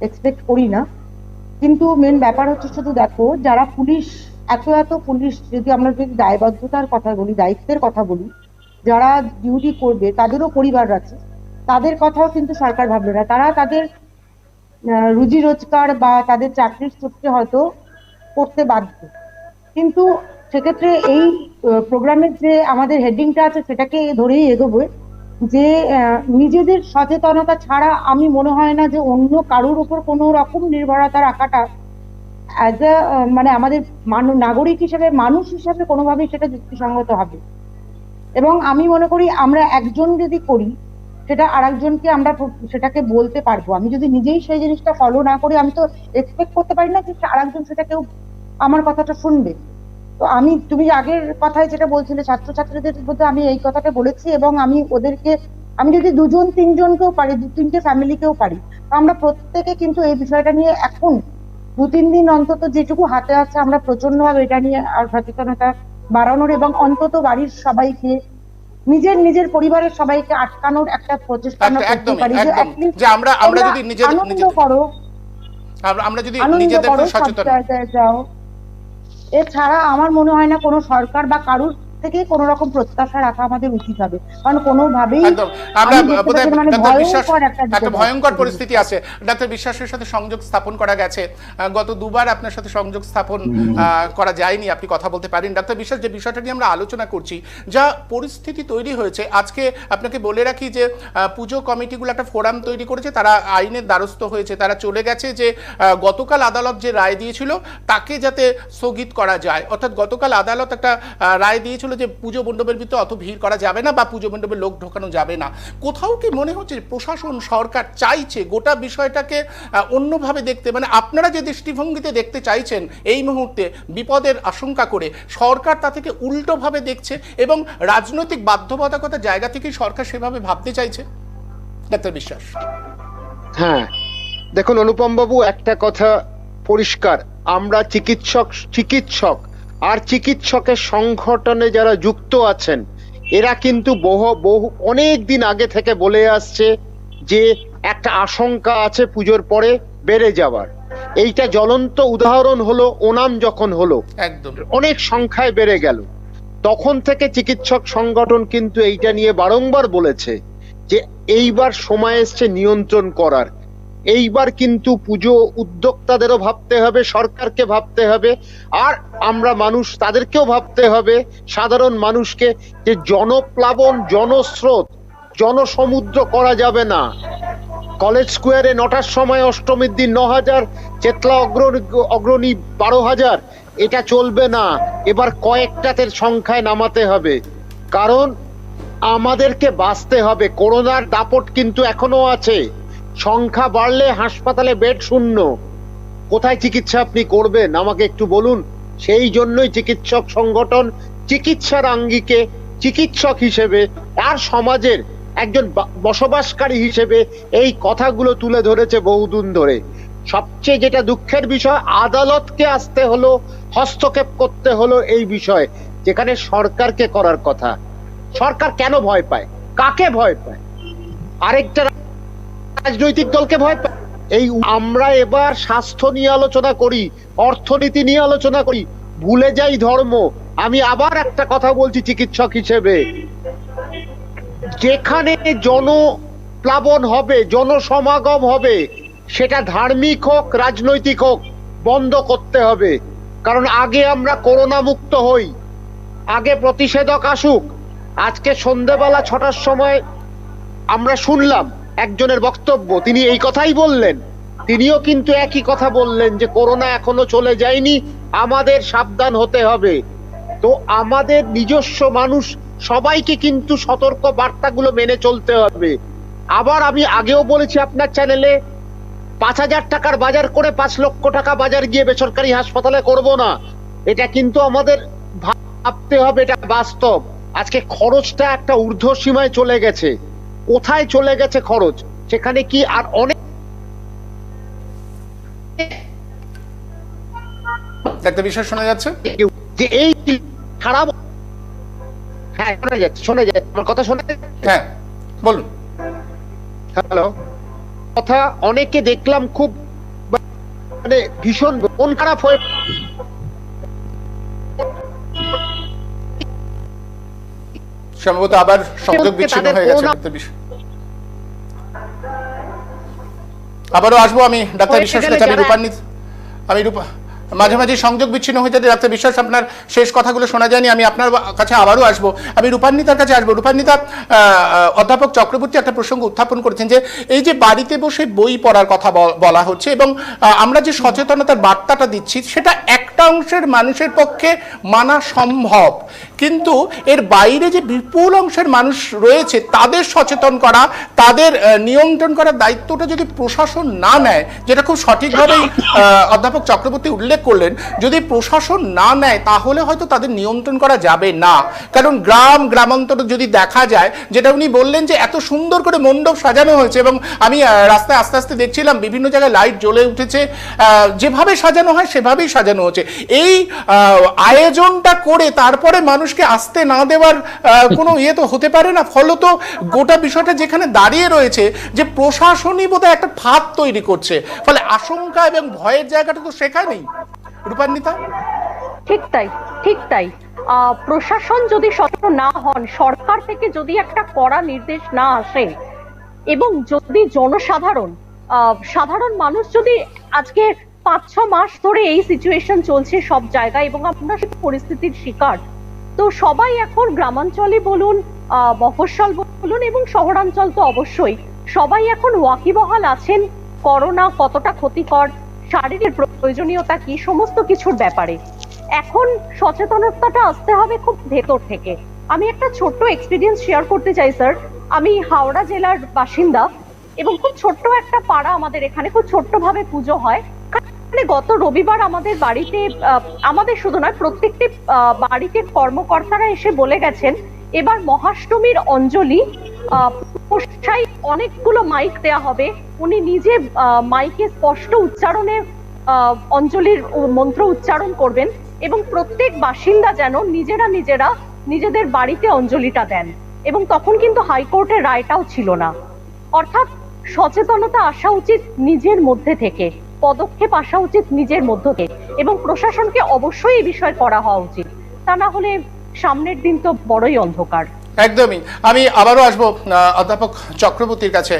[SPEAKER 4] এক্সপেক্ট করি না। কিন্তু মেন ব্যাপার হচ্ছে, শুধু দেখো, যারা পুলিশ, এত পুলিশ, যদি দায়বদ্ধতার কথা বলি, দায়িত্বের কথা বলি, যারা ডিউটি করবে তাদেরও পরিবার আছে, তাদের কথাও কিন্তু সরকার ভাবলো না। তারা তাদের রুজি রোজগার বা তাদের চাকরির সূত্রে হয়তো করতে বাধ্য। কিন্তু সেক্ষেত্রে এই প্রোগ্রামের যে আমাদের হেডিংটা আছে সেটাকে ধরেই এগোবে, যে নিজেদের সচেতনতা ছাড়া আমি মনে হয় না যে অন্য কারোর উপর কোনো রকম নির্ভরতা রাখাটা অ্যাজ আ মানে আমাদের নাগরিক হিসেবে, মানুষ হিসেবে কোনোভাবেই সেটা যুক্তিসঙ্গত হবে। এবং আমি মনে করি আমরা একজন যদি করি সেটা আরেকজনকে আমরা সেটাকে বলতে পারবো। আমি যদি নিজেই সেই জিনিসটা ফলো না করি, আমি তো এক্সপেক্ট করতে পারি না যে আরেকজন সেটা কেউ আমার কথাটা শুনবে। তো তুমি আগের কথায় যেটা বলছিলে ছাত্রছাত্রীদের মধ্যে, আমি এই কথাটা বলেছি, এবং আমি ওদেরকে, আমি যদি 2-3 জনকেও পারি, 2-3টে ফ্যামিলিকেও পারি, আমরা প্রত্যেকে কিন্তু এই বিষয়টা নিয়ে এখন 2-3 দিন অন্তত যেটুকু হাতে আছে আমরা প্রচন্ড ভাবে এটা নিয়ে আর সচেতনতা বাড়ানোর, এবং অন্তত বাড়ির সবাইকে, নিজের পরিবারের সবাইকে আটকানোর একটা প্রচেষ্টা আমরা করতে পারি,
[SPEAKER 1] যে আমরা যদি
[SPEAKER 4] আনন্দ করো,
[SPEAKER 1] আমরা যদি নিজেদের সচেতন
[SPEAKER 4] যাও। এছাড়া আমার মনে হয় না কোনো সরকার বা কারুর থেকে কোন রকম প্রত্যাশা রাখা আমাদের উচিত হবে, কারণ কোনোভাবেই
[SPEAKER 1] একটা ভয়ঙ্কর পরিস্থিতি আছে। ডাক্তার বিশ্বাসের সাথে সংযোগ স্থাপন করা গেছে, গত দুবার আপনার সাথে সংযোগ স্থাপন করা যায়নি, আপনি কথা বলতে পারেন। ডাক্তার বিশ্বাস, যে বিষয়টা নিয়ে আমরা আলোচনা করছি, যা পরিস্থিতি তৈরি হয়েছে, আজকে আপনাকে বলে রাখি যে পুজো কমিটিগুলো একটা ফোরাম তৈরি করেছে, তারা আইনের দ্বারস্থ হয়েছে, তারা চলে গেছে যে গতকাল আদালত যে রায় দিয়েছিল তাকে যাতে স্থগিত করা যায়। অর্থাৎ গতকাল আদালত একটা রায় দিয়েছিল যে পুজো মণ্ডপের ভিতরে অত ভিড় করা যাবে না বা পুজো মণ্ডপে লোক ঢোকানো যাবে না। কোথাও কি মনে হচ্ছে প্রশাসন, সরকার চাইছে গোটা বিষয়টাকে অন্যভাবে দেখতে, মানে আপনারা যে দৃষ্টিভঙ্গিতে দেখতে চাইছেন এই মুহূর্তে বিপদের আশঙ্কা করে, সরকার তা থেকে উল্টোভাবে দেখছে এবং রাজনৈতিক বাধ্যবাধকতার জায়গা থেকেই সরকার সেভাবে ভাবতে চাইছে? ডাক্তার বিশ্বাস।
[SPEAKER 6] হ্যাঁ, দেখুন অনুপম বাবু, একটা কথা পরিষ্কার, আমরা চিকিৎসক আর চিকিৎসকের সংগঠনে যারা যুক্ত আছেন, এরা কিন্তু অনেক দিন আগে থেকে বলে আসছে যে একটা আশঙ্কা আছে পুজোর পরে বেড়ে যাওয়ার। এইটা জ্বলন্ত উদাহরণ হলো ওনাম, যখন হলো
[SPEAKER 1] একদম
[SPEAKER 6] অনেক সংখ্যায় বেড়ে গেল, তখন থেকে চিকিৎসক সংগঠন কিন্তু এইটা নিয়ে বারংবার বলেছে যে এইবার সময় এসছে নিয়ন্ত্রণ করার। এইবার কিন্তু পুজো উদ্যোক্তাদেরও ভাবতে হবে, সরকারকে ভাবতে হবে, আর আমরা মানুষ তাদেরকেও ভাবতে হবে, সাধারণ মানুষকে, যে জনপ্লাবন, জনস্রোত, জনসমুদ্র করা যাবে না। কলেজ স্কোয়ারে 9টার সময় অষ্টমীর দিন 9,000, চেতলা অগ্রণী 12,000, এটা চলবে না। এবার কয়েকটাতে সংখ্যায় নামাতে হবে, কারণ আমাদেরকে বাঁচতে হবে। করোনার দাপট কিন্তু এখনো আছে, সংখ্যা বাড়লে হাসপাতালে বেড শূন্য, কোথায় চিকিৎসা আপনি করবেন আমাকে একটু বলুন। সেই জন্যই চিকিৎসক সংগঠন চিকিৎসার আঙ্গিকে চিকিৎসক হিসেবে আর সমাজের একজন বসবাসকারী হিসেবে এই কথাগুলো তুলে ধরেছে বহুদিন ধরে। সবচেয়ে যেটা দুঃখের বিষয়, আদালতকে আসতে হলো, হস্তক্ষেপ করতে হলো এই বিষয়ে, যেখানে সরকারকে করার কথা। সরকার কেন ভয় পায়? কাকে ভয় পায়? আরেকটা রাজনৈতিক দলকে ভয় পায়? আমরা এবার স্বাস্থ্য নিয়ে আলোচনা করি, অর্থনীতি নিয়ে আলোচনা করি, ভুলে যাই ধর্ম। আমি আবার একটা কথা বলছি চিকিৎসক হিসেবে, যেখানে জনপ্লাবন হবে, জনসমাগম হবে, সেটা ধার্মিক হোক, রাজনৈতিক হোক, বন্ধ করতে হবে। কারণ আগে আমরা করোনা মুক্ত হই, আগে প্রতিষেধক আসুক। আজকে সন্ধ্যেবেলা 6টার সময় আমরা শুনলাম একজনের বক্তব্য, তিনি এই কথাই বললেন, তিনিও কিন্তু একই কথা বললেন যে করোনা এখনো চলে যায়নি, আমাদের সাবধান হতে হবে। তো আমাদের নিজস্ব মানুষ সবাইকে কিন্তু সতর্ক বার্তাগুলো মেনে চলতে হবে। আবার আমি আগেও বলেছি আপনার চ্যানেলে, 5,000 টাকার বাজার করে 5 লক্ষ টাকা বাজার গিয়ে বেসরকারি হাসপাতালে করব না। এটা কিন্তু আমাদের ভাবতে হবে, এটা বাস্তব। আজকে খরচটা একটা ঊর্ধ্ব সীমায় চলে গেছে। কোথায় চলে গেছে খরচ? সেখানে কি আর অনেক
[SPEAKER 1] একটা বিষয় শোনা যাচ্ছে
[SPEAKER 6] যে এই খারাপ। হ্যাঁ শোনা যায় আমার কথা শোনা যায়?
[SPEAKER 1] হ্যাঁ বলুন।
[SPEAKER 6] হ্যালো, কথা অনেকে দেখলাম খুব মানে ভীষণ মন খারাপ হয়ে
[SPEAKER 1] সম্ভবত আবার সংযোগ বিচ্ছিন্ন হয়ে গেছে। আবারও আসবো আমি ডাক্তার বিশ্বাসের কাছে। আমি মাঝে মাঝে সংযোগ বিচ্ছিন্ন হয়ে যাচ্ছে ডাক্তার বিশ্বাস, আপনার শেষ কথাগুলো শোনা যায়নি। আমি আপনার কাছে আবারও আসবো, আমি রূপান্বিতার কাছে আসবো। রূপান্বিতা, অধ্যাপক চক্রবর্তী একটা প্রসঙ্গ উত্থাপন করেছেন যে এই যে বাড়িতে বসে বই পড়ার কথা বলা হচ্ছে এবং আমরা যে সচেতনতার বার্তাটা দিচ্ছি সেটা একটা অংশের মানুষের পক্ষে মানা সম্ভব, কিন্তু এর বাইরে যে বিপুল অংশের মানুষ রয়েছে তাদের সচেতন করা, তাদের নিয়ন্ত্রণ করার দায়িত্বটা যদি প্রশাসন না নেয়, যেটা খুব সঠিকভাবেই অধ্যাপক চক্রবর্তী উল্লেখ করলেন, যদি প্রশাসন না নেয় তাহলে হয়তো তাদের নিয়ন্ত্রণ করা যাবে না। কারণ গ্রামান্তরে যদি দেখা যায়, যেটা উনি বললেন যে এত সুন্দর করে মণ্ডপ সাজানো হয়েছে এবং আমি রাস্তায় আস্তে আস্তে দেখছিলাম বিভিন্ন জায়গায় লাইট জ্বলে উঠেছে, যেভাবে সাজানো হয় সেভাবেই সাজানো হচ্ছে। এই আয়োজনটা করে তারপরে মানুষকে আসতে না দেওয়ার কোনো ইয়ে তো হতে পারে না। ফলত গোটা বিষয়টা যেখানে দাঁড়িয়ে রয়েছে যে প্রশাসনই বোধহয় একটা ফাঁদ তৈরি করছে, ফলে আশঙ্কা এবং ভয়ের জায়গাটা তো সেখানেই। রূপান্বিতা,
[SPEAKER 5] ঠিক তাই। প্রশাসন যদি সচেতন না হন, সরকার থেকে যদি একটা কড়া নির্দেশ না আসে এবং যদি সাধারণ মানুষ যদি আজকে 5-6 মাস ধরে এই সিচুয়েশন চলছে সব জায়গায় এবং আমরা সেই পরিস্থিতির শিকার, তো সবাই এখন গ্রামাঞ্চলে বলুন, মফস্বল বলুন এবং শহরাঞ্চল তো অবশ্যই, সবাই এখন ওয়াকিবহাল আছেন করোনা কতটা ক্ষতিকর, শারীরিক প্রয়োজনীয়তা কি, সমস্ত কিছুর ব্যাপারে। এখন সচেতনতাটা আসতে হবে খুব ভেতর থেকে। আমি একটা ছোট্ট এক্সপিরিয়েন্স শেয়ার করতে চাই স্যার। আমি হাওড়া জেলার বাসিন্দা এবং খুব ছোট্ট একটা পাড়া, আমাদের এখানে খুব ছোট্ট ভাবে পুজো হয়। গত রবিবার আমাদের বাড়িতে, আমাদের শুধু নয় প্রত্যেকটি বাড়িতে কর্মকর্তারা এসে বলে গেছেন এবার মহাষ্টমীর অঞ্জলি অনেকগুলো মাইক দেয়া হবে। উনি নিজে মাইকে স্পষ্ট উচ্চারণে অঞ্জলির মন্ত্র উচ্চারণ করবেন এবং প্রত্যেক বাসিন্দা যেন নিজেরা নিজেদের বাড়িতে অঞ্জলিটা দেন। এবং তখন কিন্তু হাইকোর্টের রায়টাও ছিল না। অর্থাৎ সচেতনতা আসা উচিত নিজের মধ্যে থেকে, পদক্ষেপ আসা উচিত নিজের মধ্য থেকে এবং প্রশাসনকে অবশ্যই এই বিষয়ে করা হওয়া উচিত। তা না হলে সামনের দিন তো বড়ই অন্ধকার।
[SPEAKER 1] একদমই। আমি আবারও আসবো অধ্যাপক চক্রবর্তীর কাছে।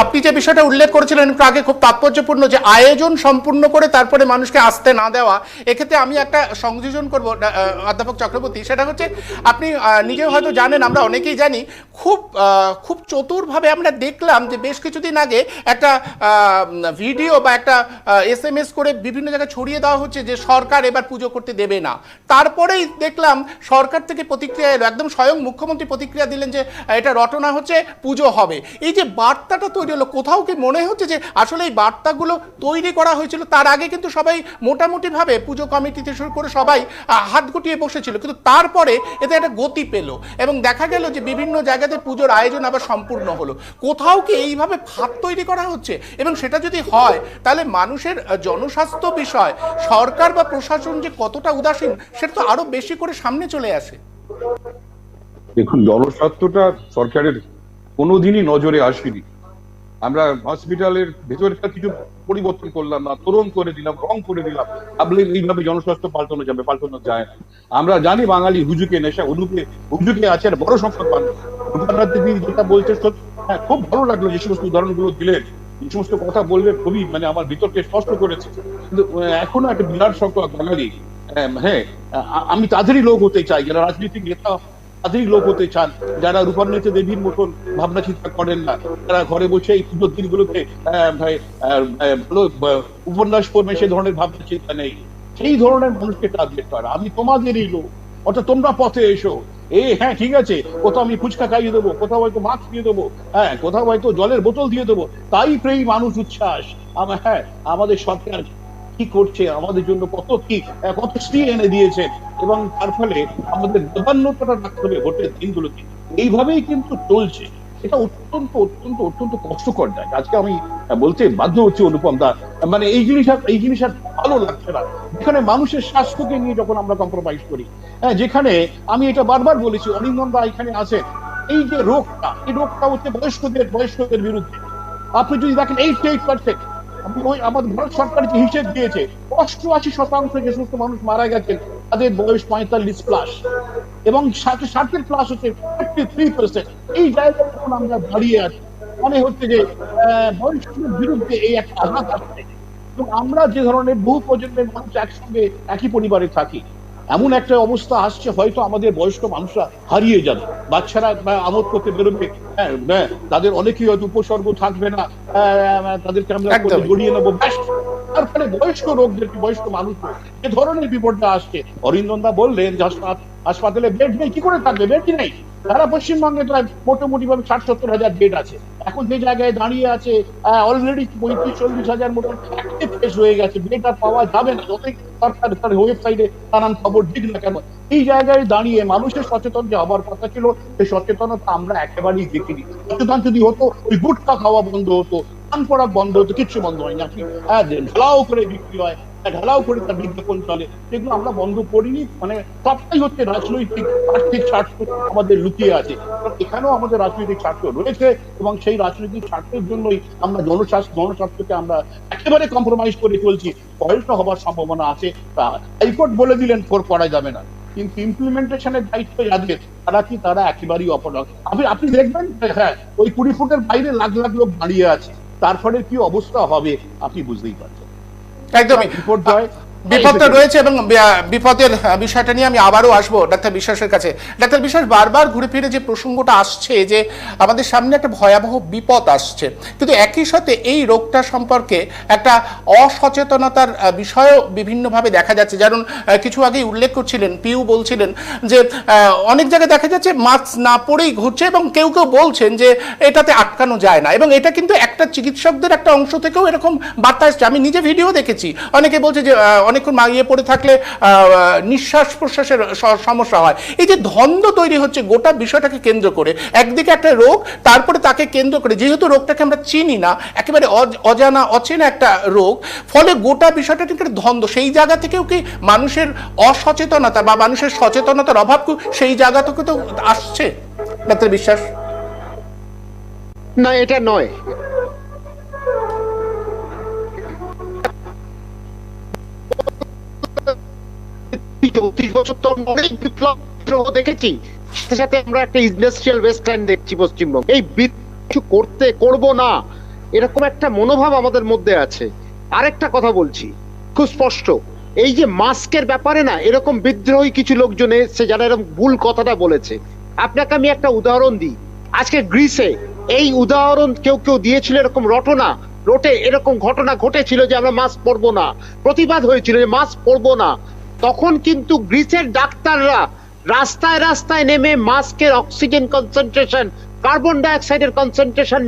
[SPEAKER 1] আপনি যে বিষয়টা উল্লেখ করেছিলেন একটু আগে, খুব তাৎপর্যপূর্ণ, যে আয়োজন সম্পূর্ণ করে তারপরে মানুষকে আসতে না দেওয়া। এক্ষেত্রে আমি একটা সংযোজন করব অধ্যাপক চক্রবর্তী, সেটা হচ্ছে আপনি নিজেও হয়তো জানেন, আমরা অনেকেই জানি, খুব চতুরভাবে আমরা দেখলাম যে বেশ কিছুদিন আগে একটা ভিডিও বা একটা SMS করে বিভিন্ন জায়গায় ছড়িয়ে দেওয়া হচ্ছে যে সরকার এবার পুজো করতে দেবে না। তারপরেই দেখলাম সরকার থেকে প্রতিক্রিয়া এলো, একদম স্বয়ং মুখ্যমন্ত্রী প্রতিক্রিয়া দিলেন যে এটা রটনা হচ্ছে, পুজো হবে। এই যে বার্তাটা তৈরি হলো, কোথাও কি মনে হচ্ছে যে আসলে এই বার্তাগুলো তৈরি করা হয়েছিল? তার আগে কিন্তু সবাই মোটামুটিভাবে পুজো কমিটিতে শুরু করে সবাই হাত গুটিয়ে বসেছিল, কিন্তু তারপরে এতে একটা গতি পেল এবং দেখা গেল যে বিভিন্ন জায়গাতে পুজোর আয়োজন আবার সম্পূর্ণ হলো। কোথাও কি এইভাবে ফাঁদ তৈরি করা হচ্ছে? এবং সেটা যদি হয় তাহলে মানুষের জনস্বাস্থ্য বিষয় সরকার বা প্রশাসন যে কতটা উদাসীন সেটা তো আরো বেশি করে সামনে চলে আসে।
[SPEAKER 3] দেখুন, জনস্বাস্থ্যটা সরকারের কোনোদিনই নজরে আসেনি। আমরা হসপিটালের ভেতরকার কিছু পরিবর্তন করলাম না, তরুণ করে দিলাম, রং করে দিলাম, আপনি এইভাবে জনস্বাস্থ্য পাল্টানো যায় না। আমরা জানি বাঙালি হুজুকে নেশা, হুজুকে আছে বড় সংখ্যক মানুষ। যেটা বলছে হ্যাঁ, খুব ভালো লাগলো যে সমস্ত উদাহরণগুলো দিলেন, এই সমস্ত কথা বলবে খুবই মানে আমার ভিতরকে স্পষ্ট করেছে। কিন্তু এখনো একটা বিরাট সংখ্যক বাঙালি, হ্যাঁ, আমি তাদেরই লোক হতে চাই যারা রাজনৈতিক নেতা, তাদেরই লোক হতে চান, যারা রূপান্বিত দেবীর মতন ভাবনা চিন্তা করেন না, যারা ঘরে বসে এই পুজোর দিনগুলোতে উপন্যাস পড়বে সে ধরনের ভাবনা চিন্তা নেই। সেই ধরনের মানুষকে টার্গেট করা, আমি তোমাদেরই লোক, অর্থাৎ তোমরা পথে এসো,
[SPEAKER 7] হ্যাঁ ঠিক আছে, কোথাও আমি ফুচকা খাইয়ে দেবো, কোথাও হয়তো মাস্ক দিয়ে দেবো, হ্যাঁ কোথাও হয়তো জলের বোতল দিয়ে দেবো, তাই প্রেই মানুষ উচ্ছ্বাস। হ্যাঁ, আমাদের সরকার কি করছে, আমাদের জন্য কত শ্রী এনে দিয়েছেন, এবং তার ফলে আমাদের প্রধান্যতাটা রাখতে হবে ভোটের দিনগুলোতে। এইভাবেই কিন্তু চলছে। এটা অত্যন্ত অত্যন্ত অত্যন্ত কষ্টকর যায়। আজকে আমি বলতে বাধ্য হচ্ছে অনুপম দা, মানে এই জিনিস আর ভালো লাগছে না, যেখানে মানুষের স্বাস্থ্যকে নিয়ে যখন আমরা কম্প্রোমাইজ করি। হ্যাঁ, যেখানে আমি এটা বারবার বলেছি, অরিন্দম দা এখানে আছেন, এই যে রোগটা, এই রোগটা হচ্ছে বয়স্কদের বিরুদ্ধে। আপনি যদি দেখেন 88%, আমাদের ভারত সরকার যে হিসেব দিয়েছে, 88% যে সমস্ত মানুষ মারা গেছেন তাদের বয়স 45 প্লাস, এবং 60 প্লাস হচ্ছে 53%। এই জায়গায় যখন আমরা দাঁড়িয়ে আছি, মনে হচ্ছে যে বয়স্কদের বিরুদ্ধে এই একটা আঘাত আসছে। এবং আমরা যে ধরনের বহু প্রজন্মের মানুষ একসঙ্গে একই পরিবারে থাকি, এমন একটা অবস্থা আসছে হয়তো আমাদের বয়স্ক মানুষরা হারিয়ে যাবে, বাচ্চারা আমোদ করতে বেরোবে, তাদের অনেকেই হয়তো উপসর্গ থাকবে না, তাদেরকে আমরা জড়িয়ে নেবো, তার ফলে বয়স্ক মানুষ যে ধরনের বিপদটা আসছে। অরিন্দম দা বললেন যে হাসপাতালে বেড নেই, কি করে থাকবে? বেড নেই। সারা পশ্চিমবঙ্গে প্রায় মোটামুটি ভাবে 60-70 হাজার বেড আছে। এখন যে জায়গায় দাঁড়িয়ে আছে অলরেডি 35-40 হাজার মতন হয়ে গেছে, বেড আর পাওয়া যাবে না, যতই সরকার তার ওয়েবসাইটে নানান খবর দিক না কেন। এই জায়গায় দাঁড়িয়ে মানুষের সচেতন যে হবার কথা ছিল, সেই সচেতনতা আমরা একেবারেই দেখিনি। সচেতন যদি হতো, ওই গুটখা খাওয়া বন্ধ হতো, পান পড়া বন্ধ হতো, কিচ্ছু বন্ধ হয়নি। আপনি ঢালাও করে বিক্রি হয়, ঢালাও করে তার বিজ্ঞাপন চলে, সেগুলো আমরা বন্ধ করিনি। মানে সবটাই হচ্ছে রাজনৈতিক আর্থিক স্বার্থ আমাদের লুকিয়ে আছে। এখানেও আমাদের রাজনৈতিক স্বার্থ রয়েছে, এবং সেই রাজনৈতিক স্বার্থের জন্যই আমরা জনস্বার্থকে আমরা একেবারে কম্প্রোমাইজ করে চলছি। পয়েন্টটা হবার সম্ভাবনা আছে। হাইকোর্ট বলে দিলেন করা যাবে না, কিন্তু ইমপ্লিমেন্টেশনের দায়িত্ব যাদের, তারা একেবারেই অপরাধ। আপনি দেখবেন, হ্যাঁ, ওই 20 ফুটের বাইরে লাখ লাখ লোক দাঁড়িয়ে আছে, তারপরে কি অবস্থা হবে আপনি বুঝতেই পারছেন।
[SPEAKER 1] একদমই বিপদটা রয়েছে, এবং বিপদের বিষয়টা নিয়ে আমি আবারও আসবো ডাক্তার বিশ্বাসের কাছে। ডাক্তার বিশ্বাস, বারবার ঘুরে ফিরে যে প্রসঙ্গটা আসছে যে আমাদের সামনে একটা ভয়াবহ বিপদ আসছে, কিন্তু একই সাথে এই রোগটা সম্পর্কে একটা অসচেতনতার বিষয়ও বিভিন্নভাবে দেখা যাচ্ছে। যেমন কিছু আগেই উল্লেখ করছিলেন, পিউ বলছিলেন যে অনেক জায়গায় দেখা যাচ্ছে মাস্ক না পরেই ঘুরছে, এবং কেউ কেউ বলছেন যে এটাতে আটকানো যায় না, এবং এটা কিন্তু একটা চিকিৎসকদের একটা অংশ থেকেও এরকম বার্তা আসছে। আমি নিজে ভিডিও দেখেছি, অনেকে বলছে যে অনেকক্ষণ মাগিয়ে পড়ে থাকলে নিঃশ্বাস প্রশ্বাসের সমস্যা হয়। এই যে দ্বন্দ্ব তৈরি হচ্ছে গোটা বিষয়টাকে কেন্দ্র করে, একদিকে একটা রোগ, তারপরে তাকে কেন্দ্র করে, যেহেতু রোগটাকে আমরা চিনি না, একেবারে অচেনা একটা রোগ, ফলে গোটা বিষয়টা কিন্তু দ্বন্দ্ব। সেই জায়গা থেকেও কি মানুষের অসচেতনতা বা মানুষের সচেতনতার অভাব সেই জায়গা থেকে তো আসছে ডাক্তার বিশ্বাস?
[SPEAKER 6] না, এটা নয়। দেখেছি, সাথে সাথে আমরা একটা ইন্ডাস্ট্রিয়াল ওয়েস্টল্যান্ড দেখছি পশ্চিমবঙ্গ। এই কিছু করবো না, এরকম একটা মনোভাব আমাদের মধ্যে আছে। আরেকটা কথা বলছি খুব স্পষ্ট, এই যে মাস্কের ব্যাপারে না এরকম বিদ্রোহী কিছু লোকজন এসছে যারা এরকম ভুল কথাটা বলেছে। আপনাকে আমি একটা উদাহরণ দিই। আজকে গ্রিসে এই উদাহরণ কেউ দিয়েছিল, এরকম রোটে এরকম ঘটনা ঘটেছিল যে আমরা মাস্ক পরবো না, প্রতিবাদ হয়েছিল যে মাস্ক পরবো না। তখন কিন্তু গ্রিসের ডাক্তাররা রাস্তায় রাস্তায় নেমে মাস্কের অক্সিজেন কনসেন্ট্রেশন, কার্বন ডাই অক্সাইডের কনসেন্ট্রেশন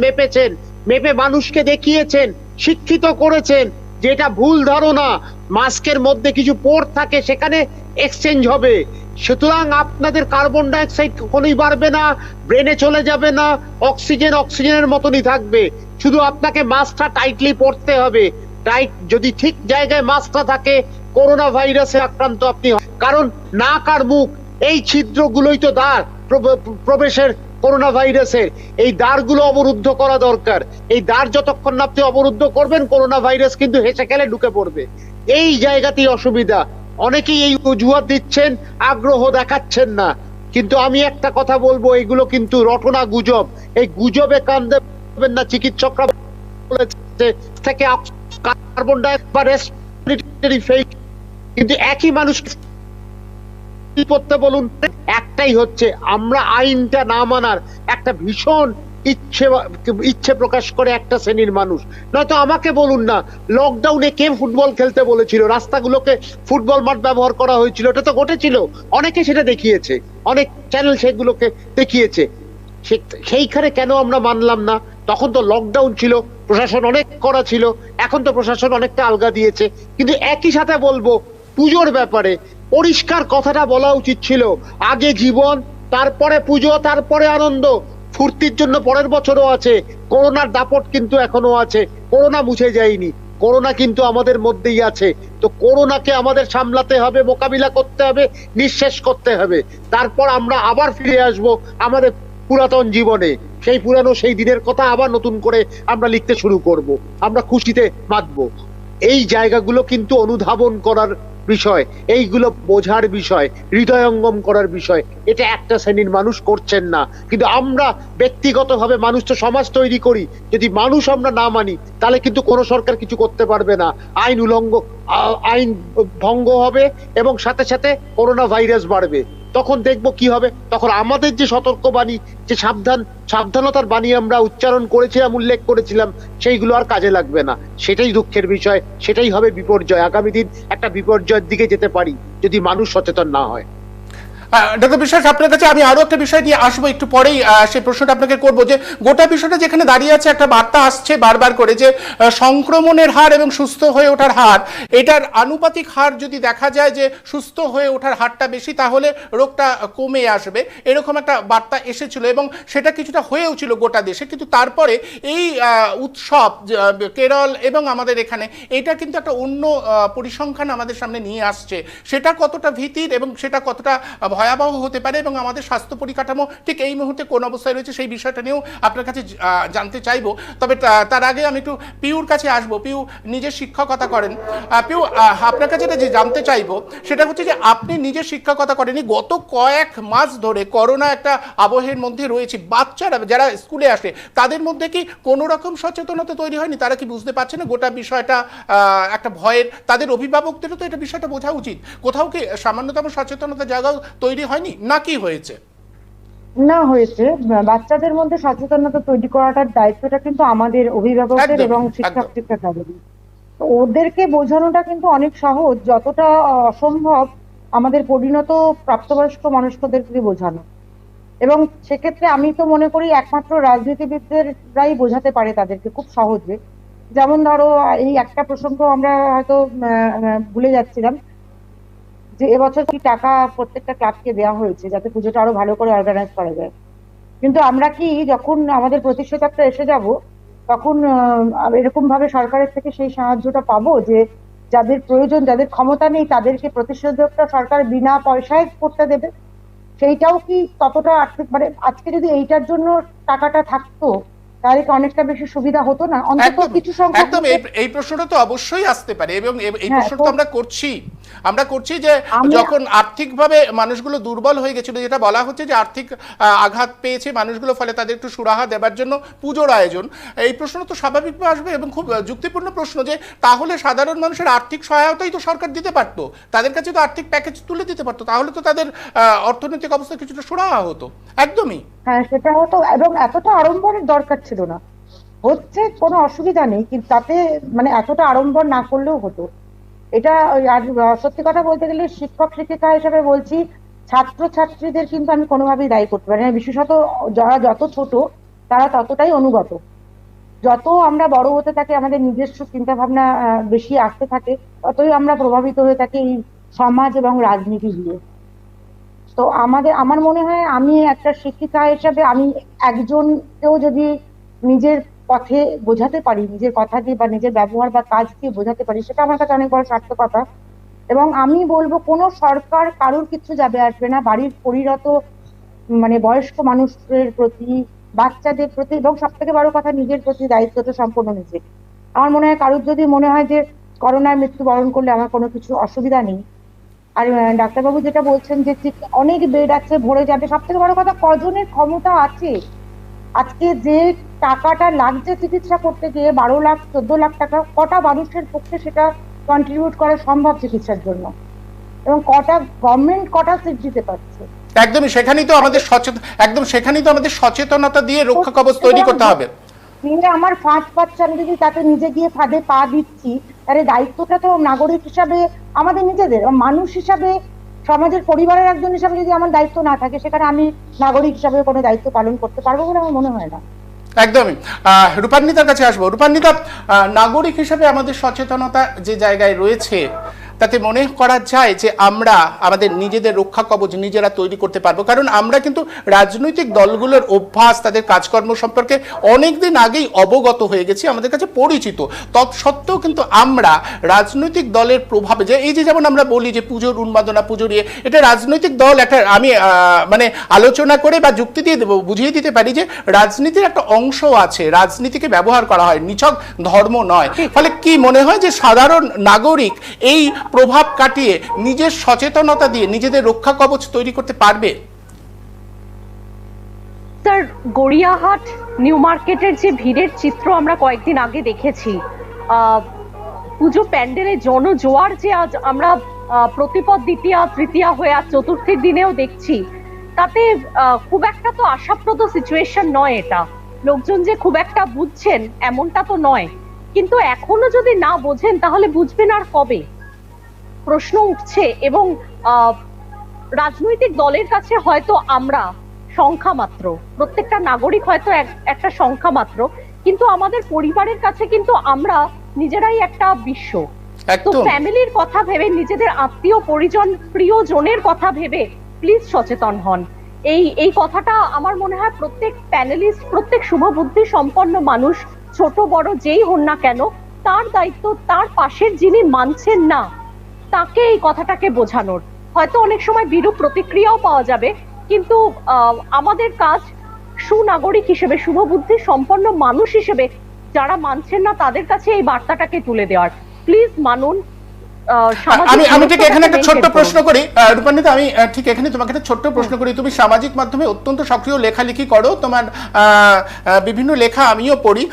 [SPEAKER 6] মেপে মানুষকে দেখিয়েছেন, শিক্ষিত করেছেন যে এটা ভুল ধারণা, মাস্কের মধ্যে কিছু পোর থাকে, সেখানে এক্সচেঞ্জ হবে। সুতরাং আপনাদের কার্বন ডাই অক্সাইড কখনোই বাড়বে না, ব্রেনে চলে যাবে না, অক্সিজেনের মতনই থাকবে। শুধু আপনাকে মাস্কটা টাইটলি পরতে হবে। টাইট যদি ঠিক জায়গায় মাস্কটা থাকে, করোনা ভাইরাসে আক্রান্ত আপনি, কারণ নাক আর মুখ এই ছিদ্রগুলোই তো দ্বার প্রবেশের করোনা ভাইরাসের। এই দ্বারগুলো অবরুদ্ধ করা দরকার। এই দ্বার যতক্ষণ না আপনি অবরুদ্ধ করবেন, করোনা ভাইরাস কিন্তু হেসে খেলে ঢুকে পড়বে। এই জায়গাতেই অসুবিধা। অনেকেই এই অজুহাত দিচ্ছেন, আগ্রহ দেখাচ্ছেন না। কিন্তু আমি একটা কথা বলবো, এগুলো কিন্তু রটনা, গুজব। এই গুজবে কান দেবেন না। চিকিৎসকরা বলেছে থেকে কার্বন ডাইঅক্সাইড ফেক, কিন্তু একই মানুষ করতে বলুন। একটাই হচ্ছে, আমরা আইনটা না মানার একটা ভীষণ ইচ্ছে ইচ্ছে প্রকাশ করে একটা শ্রেণীর মানুষ। নয়তো আমাকে বলুন না, লকডাউনে কে ফুটবল খেলতে বলেছিল? রাস্তাগুলোকে ফুটবল মাঠ ব্যবহার করা হয়েছিল, এটা তো ঘটেছিল, অনেকে সেটা দেখিয়েছে, অনেক চ্যানেল সেগুলোকে দেখিয়েছে। সেইখানে কেন আমরা মানলাম না? তখন তো লকডাউন ছিল, প্রশাসন অনেক করা ছিল, এখন তো প্রশাসন অনেকটা আলগা দিয়েছে। কিন্তু একই সাথে বলবো, পুজোর ব্যাপারে পরিষ্কার কথাটা বলা উচিত ছিল, আগে জীবন, তারপরে পুজো, তারপরে আনন্দ। ফুর্তির জন্য পরের বছরও আছে, করোনার দাপট কিন্তু এখনো আছে, করোনা মুছে যায়নি, করোনা কিন্তু আমাদের মধ্যেই আছে। তো করোনাকে আমাদের সামলাতে হবে, মোকাবিলা করতে হবে, নিঃশেষ করতে হবে, তারপর আমরা আবার ফিরে আসব আমাদের পুরাতন জীবনে। সেই পুরানো সেই দিনের কথা আবার নতুন করে আমরা লিখতে শুরু করব, আমরা খুশিতে মাতবো। এই জায়গাগুলো কিন্তু অনুধাবন করার বিষয়, এইগুলো বোঝার বিষয়, হৃদয়ঙ্গম করার বিষয়। এটা একটা শ্রেণীর মানুষ করছেন না। কিন্তু আমরা ব্যক্তিগতভাবে মানুষ তো সমাজ তৈরি করি, যদি মানুষ আমরা না মানি তাহলে কিন্তু কোনো সরকার কিছু করতে পারবে না। আইন ভঙ্গ হবে এবং সাথে সাথে করোনা ভাইরাস বাড়বে। তখন দেখবো কি হবে। তখন আমাদের যে সতর্কবাণী, যে সাবধানতার বাণী আমরা উচ্চারণ করেছিলাম, উল্লেখ করেছিলাম, সেইগুলো আর কাজে লাগবে না। সেটাই দুঃখের বিষয়, সেটাই হবে বিপর্যয়। আগামী দিন একটা বিপর্যয়ের দিকে যেতে পারি যদি মানুষ সচেতন না হয়।
[SPEAKER 1] ডক্টর বিশ্বাস, আপনার কাছে আমি আরো একটা বিষয় নিয়ে আসবো একটু পরেই। সেই প্রশ্নটা আপনাকে করবো যে গোটা বিষয়টা যেখানে দাঁড়িয়ে আছে, একটা বার্তা আসছে বারবার করে যে সংক্রমণের হার এবং সুস্থ হয়ে ওঠার হার, এটার আনুপাতিক হার যদি দেখা যায় যে সুস্থ হয়ে ওঠার হারটা বেশি, তাহলে রোগটা কমে আসবে, এরকম একটা বার্তা এসেছিল এবং সেটা কিছুটা হয়েও ছিল গোটা দেশে। কিন্তু তারপরে এই উৎসব কেরল এবং আমাদের এখানে, এটা কিন্তু একটা অন্য পরিসংখ্যান আমাদের সামনে নিয়ে আসছে। সেটা কতটা ভীতির এবং সেটা কতটা ভয়াবহ হতে পারে এবং আমাদের স্বাস্থ্য পরিকাঠামো ঠিক এই মুহূর্তে কোন অবস্থায় রয়েছে, সেই বিষয়টা নিয়েও আপনার কাছে জানতে চাইবো। তবে তার আগে আমি একটু পিউর কাছে আসবো। পিউ নিজে শিক্ষকতা করেন। পিউ, আপনার কাছে যে জানতে চাইবো সেটা হচ্ছে যে আপনি নিজে শিক্ষকতা করেনি, গত কয়েক মাস ধরে করোনা একটা আবহের মধ্যে রয়েছে, বাচ্চারা যারা স্কুলে আসে তাদের মধ্যে কি কোনো রকম সচেতনতা তৈরি হয়নি? তারা কি বুঝতে পারছে না গোটা বিষয়টা একটা ভয়ের? তাদের অভিভাবকদেরও তো এটা বিষয়টা বোঝা উচিত। কোথাও কি সামান্যতম সচেতনতা জায়গাও তৈরি হয়নি, না কি হয়েছে?
[SPEAKER 4] না, হয়েছে। বাচ্চাদের মধ্যে সচেতনতা তৈরি করাটার দায়িত্বটা কিন্তু আমাদের অভিভাবকদের এবং শিক্ষক শিক্ষিকাদেরই। তো ওদেরকে বোঝানোটা কিন্তু অনেক সহজ, যতটা অসম্ভব আমাদের পরিণত প্রাপ্তবয়স্ক মানুষদেরকে বোঝানো। এবং সেক্ষেত্রে আমি তো মনে করি একমাত্র রাজনীতিবিদদেরই বোঝাতে পারে তাদেরকে খুব সহজে। যেমন ধরো, এই একটা প্রসঙ্গ আমরা হয়তো ভুলে যাচ্ছিলাম, যে এবছর কি টাকা প্রত্যেকটা ক্লাবকে দেওয়া হয়েছে যাতে পুজোটা আরো ভালো করে অর্গানাইজ করা যায়। কিন্তু আমরা কি যখন আমাদের প্রতিষেধকটা এসে যাব তখন এরকম ভাবে সরকারের থেকে সেই সাহায্যটা পাবো যে যাদের প্রয়োজন, যাদের ক্ষমতা নেই, তাদেরকে প্রতিষেধকটা সরকার বিনা পয়সায় করতে দেবে? সেইটাও কি ততটা আর্থিক, মানে আজকে যদি এইটার জন্য টাকাটা থাকতো তাহলে কি অনেকটা বেশি সুবিধা হতো না? অন্তত কিছু সংখ্যক।
[SPEAKER 1] একদম, এই প্রশ্নটা তো অবশ্যই আসতে পারে এবং এই প্রশ্নটা আমরা করছি যে যখন আর্থিকভাবে মানুষগুলো দুর্বল হয়ে গেছিল, যেটা বলা হচ্ছে যে আর্থিক আঘাত পেয়েছে মানুষগুলো, ফলে তাদের একটু সুরাহা দেবার জন্য পুজোর আয়োজন, এই প্রশ্ন তো স্বাভাবিকভাবে আসবে এবং খুব যুক্তিপূর্ণ প্রশ্ন যে তাহলে সাধারণ মানুষের আর্থিক সহায়তাই তো সরকার দিতে পারতো, তাদের কাছে তো আর্থিক প্যাকেজ তুলে দিতে পারতো, তাহলে তো তাদের অর্থনৈতিক অবস্থা কিছুটা সুরাহা হতো। একদমই,
[SPEAKER 4] হ্যাঁ, সেটা হতো এবং এতটা আড়ম্বরের দরকার ছিল না। হচ্ছে কোনো অসুবিধা নেই, কিন্তু তাতে মানে এতটা আড়ম্বর না করলেও হতো। এটা আর সত্যি কথা বলতে গেলে শিক্ষক শিক্ষিকা হিসেবে বলছি, ছাত্র ছাত্রীদের কিন্তু আমি কোনোভাবেই দায়ী করতে পারি না। বিশেষত যারা যত ছোট তারা ততটাই অনুগত। যত আমরা বড় হতে থাকি, আমাদের নিজস্ব চিন্তা ভাবনা বেশি আসতে থাকে, ততই আমরা প্রভাবিত হয়ে থাকি এই সমাজ এবং রাজনীতি দিয়ে। তো আমার মনে হয় আমি একটা শিক্ষিকা হিসাবে আমি একজনকেও যদি নিজের পথে বোঝাতে পারি, নিজের কথা দিয়ে বা নিজের ব্যবহার বা কাজ দিয়ে বোঝাতে পারি, সেটা আমার কাছে অনেক বড় সার্থকতা। এবং আমি বলবো কোনো সরকার কারোর কিছু যাবে আসবে না বাড়ির পরিণত মানে বয়স্ক মানুষদের প্রতি, বাচ্চাদের প্রতি এবং সব থেকে বড় কথা নিজের প্রতি দায়িত্বটা সম্পূর্ণ নিজে। আমার মনে হয় কারোর যদি মনে হয় যে করোনায় মৃত্যুবরণ করলে আমার কোনো কিছু অসুবিধা নেই, আর ডাক্তারবাবু যেটা বলছেন যে অনেক বেড আছে, ভরে যাবে, সব থেকে বড় কথা কজনের ক্ষমতা আছে? আজকে যে টাকাটা লাগছে চিকিৎসা করতে গিয়ে 12 লাখ 14 লাখ টাকা, কটা মানুষের পক্ষে সেটা কন্ট্রিবিউট করা সম্ভব চিকিৎসার জন্য? এবং গভর্নমেন্ট কটা সিট দিতে পারছে।
[SPEAKER 1] একদমই সেখানেই তো আমাদের সচেতনতা দিয়ে রক্ষা কবচ তৈরি করতে হবে।
[SPEAKER 4] আমার ফাঁদ পাচ্ছে, আমি যদি তাতে নিজে গিয়ে ফাঁদে পা দিচ্ছি, তাহলে দায়িত্বটা তো নাগরিক হিসাবে আমাদের নিজেদের, মানুষ হিসাবে, সমাজের পরিবারের একজন হিসাবে যদি আমার দায়িত্ব না থাকে, সেখানে আমি নাগরিক হিসাবে কোনো দায়িত্ব পালন করতে পারবো বলে আমার মনে হয় না।
[SPEAKER 1] একদমই। রূপান্বিতার কাছে আসবো। রূপান্বিতা, নাগরিক হিসাবে আমাদের সচেতনতা যে জায়গায় রয়েছে, তাতে মনে করা যায় যে আমরা আমাদের নিজেদের রক্ষা কবচ নিজেরা তৈরি করতে পারবো, কারণ আমরা কিন্তু রাজনৈতিক দলগুলোর অভ্যাস, তাদের কাজকর্ম সম্পর্কে অনেকদিন আগেই অবগত হয়ে গেছি, আমাদের কাছে পরিচিত। তৎসত্ত্বেও কিন্তু আমরা রাজনৈতিক দলের প্রভাবে, যে এই যে যেমন আমরা বলি যে পুজোর উন্মাদনা, পুজোর এটা রাজনৈতিক দল, একটা আমি মানে আলোচনা করে বা যুক্তি দিয়ে দেবো, বুঝিয়ে দিতে পারি যে রাজনীতির একটা অংশ আছে, রাজনীতিকে ব্যবহার করা হয়, নিছক ধর্ম নয়। ফলে কি মনে হয় যে সাধারণ নাগরিক এই প্রভাব কাটিয়ে নিজের সচেতনতা দিয়ে নিজেদের রক্ষা কবচ তৈরি করতে পারবে?
[SPEAKER 5] স্যার, গড়িয়াহাট নিউ মার্কেটের যে ভিড়ের চিত্র আমরা কয়েকদিন আগে দেখেছি, পুজো প্যান্ডেলে জনজোয়ার যে আজ আমরা প্রতিপদ দ্বিতীয়া তৃতীয়া হয়ে আজ চতুর্থীর দিনেও দেখছি, তাতে খুব একটা তো আশাপ্রদ সিচুয়েশন নয় এটা। লোকজন যে খুব একটা বুঝছেন এমনটা তো নয়, কিন্তু এখনো যদি না বোঝেন তাহলে বুঝবেন আর কবে? প্রশ্ন উঠছে। এবং রাজনৈতিক দলের কাছে হয়তো আমরা সংখ্যা মাত্র, প্রত্যেকটা নাগরিক হয়তো একটা সংখ্যা মাত্র, কিন্তু আমাদের পরিবারের কাছে কিন্তু আমরা নিজেরাই একটা বিশ্ব। তো ফ্যামিলির কথা ভেবে, নিজেদের আত্মীয় পরিজন প্রিয়জনের কথা ভেবে প্লিজ সচেতন হন। এই কথাটা আমার মনে হয় প্রত্যেক প্যানেলিস্ট, প্রত্যেক শুভবুদ্ধি সম্পন্ন মানুষ, ছোট বড় যেই হন না কেন, তার দায়িত্ব তার পাশের যিনি মানছেন না তাকে এই কথাটাকে বোঝানোর। হয়তো অনেক সময় বিরূপ প্রতিক্রিয়াও পাওয়া যাবে, কিন্তু আমাদের কাজ সুনাগরিক হিসেবে, শুভবুদ্ধি সম্পন্ন মানুষ হিসেবে যারা মানছেন না তাদের কাছে এই বার্তাটাকে তুলে দেওয়ার। প্লিজ মানুন।
[SPEAKER 1] আমি ঠিক এখানে একটা ছোট্ট প্রশ্ন করি রূপান্বিতা, আমি ঠিক এখানে তোমাকে একটা ছোট্ট প্রশ্ন করি। তুমি সামাজিক মাধ্যমে অত্যন্ত সক্রিয় লেখালেখি করো, তোমার বিভিন্ন লেখা আমিও পড়ি।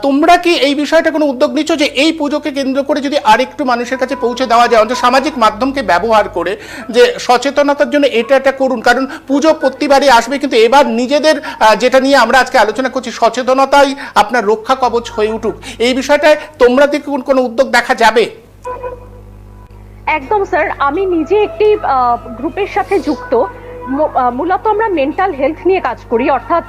[SPEAKER 1] তোমরা কি এই বিষয়টা কোনো উদ্যোগ নিচ্ছ যে এই পুজোকে কেন্দ্র করে যদি আরেকটু মানুষের কাছে পৌঁছে দেওয়া যায়, অন্তত সামাজিক মাধ্যমকে ব্যবহার করে, যে সচেতনতার জন্য এটা করুন? কারণ পুজো প্রতিবারই আসবে, কিন্তু এবার নিজেদের যেটা নিয়ে আমরা আজকে আলোচনা করছি, সচেতনতাই আপনার রক্ষা কবচ হয়ে উঠুক, এই বিষয়টায় তোমরা কি কোনো উদ্যোগ দেখা যাবে?
[SPEAKER 5] একদম স্যার, আমি নিজে একটি গ্রুপের সাথে যুক্ত। মূলত আমরা মেন্টাল হেলথ নিয়ে কাজ করি, অর্থাৎ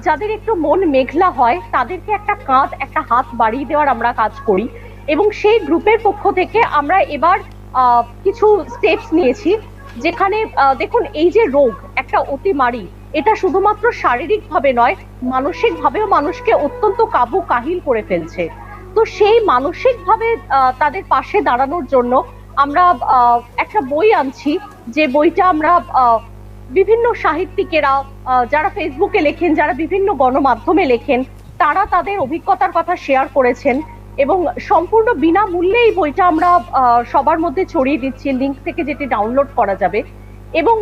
[SPEAKER 5] যাদের একটু মন মেঘলা হয় তাদেরকে একটা কাঁধ, একটা হাত বাড়িয়ে দেওয়ার আমরা কাজ করি। এবং সেই গ্রুপের পক্ষ থেকে আমরা এবার কিছু স্টেপস নিয়েছি, যেখানে দেখুন, এই যে রোগ, একটা অতিমারী, এটা শুধুমাত্র শারীরিকভাবে নয়, মানসিকভাবেও মানুষকে অত্যন্ত কাহিল করে ফেলছে। তো সেই মানসিকভাবে তাদের পাশে দাঁড়ানোর জন্য আমরা একটা বই আনছি, যে বইটা আমরা বিভিন্ন সাহিত্যিকেরা যারা ফেসবুকে লেখেন, যারা বিভিন্ন গণমাধ্যমে লেখেন, তারা তাদের অভিজ্ঞতার কথা শেয়ার করেছেন, এবং সম্পূর্ণ বিনামূল্যে এই বইটা আমরা সবার মধ্যে ছড়িয়ে দিচ্ছি, লিংক থেকে যেটি ডাউনলোড করা যাবে। এবং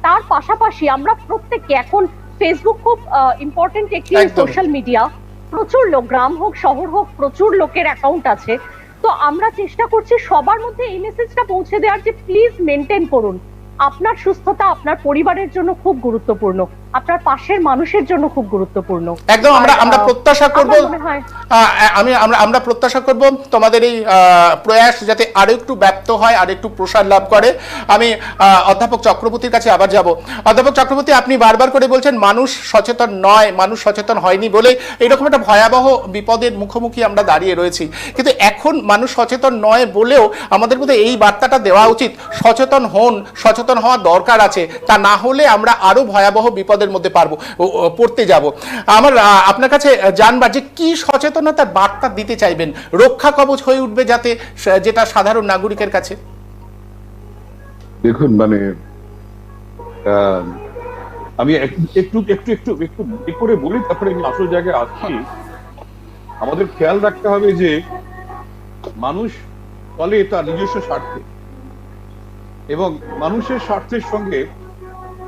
[SPEAKER 5] তার পাশাপাশি আমরা প্রত্যেককে, এখন ফেসবুক খুব ইম্পর্টেন্ট একটি সোশ্যাল মিডিয়া, প্রচুর লোক, গ্রাম হোক শহর হোক, প্রচুর লোকের অ্যাকাউন্ট আছে। তো আমরা চেষ্টা করছি সবার মধ্যে এই মেসেজটা পৌঁছে দেওয়ার যে প্লিজ মেনটেন করুন, আপনার সুস্থতা আপনার পরিবারের জন্য খুব গুরুত্বপূর্ণ, আপনার পাশের মানুষের জন্য খুব গুরুত্বপূর্ণ।
[SPEAKER 1] একদম আমরা প্রত্যাশা করব, আমরা প্রত্যাশা করব তোমাদের এই প্রয়াস যাতে আরো একটু ব্যাপ্ত হয়, আর একটু প্রসার লাভ করে। আমি অধ্যাপক চক্রবর্তীর কাছে আবার যাব। অধ্যাপক চক্রবর্তী, আপনি বারবার করে বলছেন মানুষ সচেতন নয়, মানুষ সচেতন হয়নি বলে এইরকম একটা ভয়াবহ বিপদের মুখোমুখি আমরা দাঁড়িয়ে রয়েছি। কিন্তু এখন মানুষ সচেতন নয় বলেও আমাদের মধ্যে এই বার্তাটা দেওয়া উচিত, সচেতন হন, সচেতন হওয়া দরকার আছে, তা না হলে আমরা আরো ভয়াবহ বিপদের মধ্যে পড়তে যাব। আমার আপনার কাছে জানবার যে কি সচেতনতার বার্তা দিতে চাইবেন, রক্ষা কবচ হয়ে উঠবে যাতে, যেটা সাধারণ নাগরিকের কাছে?
[SPEAKER 3] দেখুন, মানে আমি একটু করে বলি, তারপরে আমি আসল জায়গায় আসছি। আমাদের খেয়াল রাখতে হবে যে মানুষ চলে তার নিজস্ব স্বার্থে, এবং মানুষের স্বার্থের সঙ্গে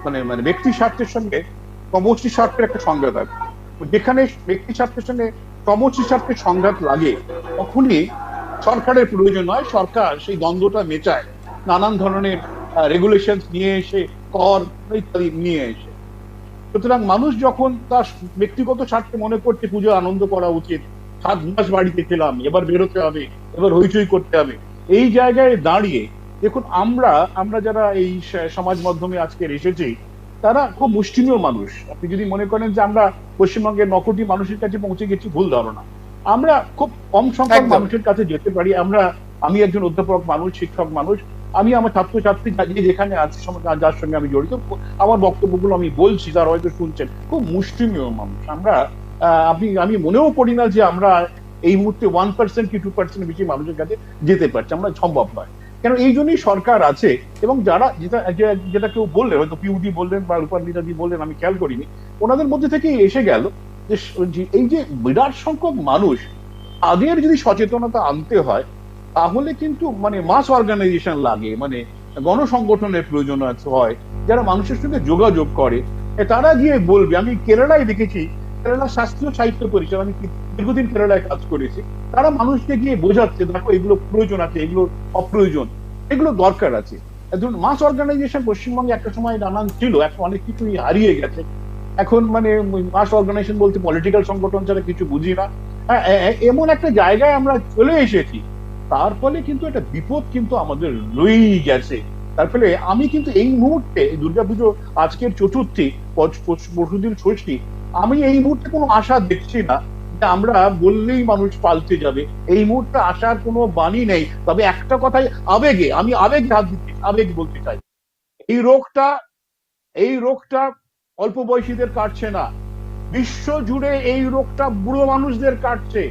[SPEAKER 3] মানে ব্যক্তি স্বার্থের সঙ্গে সমষ্টি স্বার্থের একটা সংঘাত আছে। যেখানে ব্যক্তি স্বার্থের সঙ্গে সমষ্টি স্বার্থের সংঘাত লাগে, তখনই সরকারের প্রয়োজন হয়, সরকার সেই দ্বন্দ্বটা মেটায়।
[SPEAKER 7] নানান ধরনের রেগুলেশন নিয়ে এসে, কর ইত্যাদি নিয়ে এসে। সুতরাং মানুষ যখন তার ব্যক্তিগত স্বার্থে মনে করছে পুজো আনন্দ করা উচিত, 7 মাস বাড়িতে ছিলাম, এবার বেরোতে হবে, এবার হইচই করতে হবে, এই জায়গায় দাঁড়িয়ে দেখুন আমরা যারা এই সমাজ মাধ্যমে আজকে এসেছি তারা খুব মুষ্টিমেয় মানুষ। আপনি যদি মনে করেন যে আমরা পশ্চিমবঙ্গের 9 কোটি মানুষের কাছে পৌঁছে গেছি, ভুল ধারণা। আমরা খুব কম সংখ্যক
[SPEAKER 1] একদম।
[SPEAKER 7] মানুষের কাছে যেতে পারি। আমি একজন অধ্যাপক মানুষ, শিক্ষক মানুষ, আমি আমার ছাত্রছাত্রী যেখানে আছে, যার সঙ্গে আমি জড়িত, আমার বক্তব্যগুলো আমি বলছি, তারা হয়তো শুনছেন, খুব মুষ্টিমেয় মানুষ আমরা। আমি মনেও করি না যে আমরা এই মুহূর্তে 1% কি 2% বেশি মানুষের কাছে যেতে পারছি, আমরা সম্ভব নয়। কেন এই জন্যই সরকার আছে। এবং যারা যেটা কেউ বললেন, হয়তো পিউডি বললেন বা রূপান্বিতাদি বললেন, আমি খেয়াল করিনি, ওনাদের মধ্যে থেকেই এসে গেল যে এই যে বিরাট সংখ্যক মানুষ, আগের যদি সচেতনতা আনতে হয় তাহলে কিন্তু মানে মাস অর্গানাইজেশন লাগে, মানে গণসংগঠনের প্রয়োজন হয়, যারা মানুষের সঙ্গে যোগাযোগ করে, তারা গিয়ে বলবে। আমি কেরালায় দেখেছি, কেরালা শাস্ত্রীয় সাহিত্য পরিষদ, আমি দীর্ঘদিন কেরালায় কাজ করেছি, তারা মানুষকে গিয়ে বোঝাচ্ছে, দেখো এগুলো প্রয়োজন আছে, এগুলো অপ্রয়োজন, এগুলো দরকার আছে। ধরুন মাস অর্গানাইজেশন পশ্চিমবঙ্গে একটা সময় নানান ছিল, এখন অনেক কিছুই হারিয়ে গেছে। এখন মানে মাস অর্গানাইজেশন বলতে পলিটিক্যাল সংগঠন ছাড়া কিছু বুঝি না। এমন একটা জায়গায় আমরা চলে এসেছি, তার ফলে কিন্তু একটা বিপদ কিন্তু আমাদের রয়েই গেছে। তার ফলে আমি কিন্তু এই মুহূর্তে দুর্গাপুজো আজকের চতুর্থী, পরশুদিন ষষ্ঠী, আমি এই মুহূর্তে কোনো আশা দেখছি না যে আমরা বললেই মানুষ পাল্টে যাবে। এই মুহূর্তে আসার কোনো বাণী নেই। তবে একটা কথাই আমি আবেগে হাত দিচ্ছি, আবেগ বলতে চাই, এই রোগটা অল্প বয়সীদের কাটছে না, বিশ্ব জুড়ে এই রোগটা বুড়ো মানুষদের কাটছে।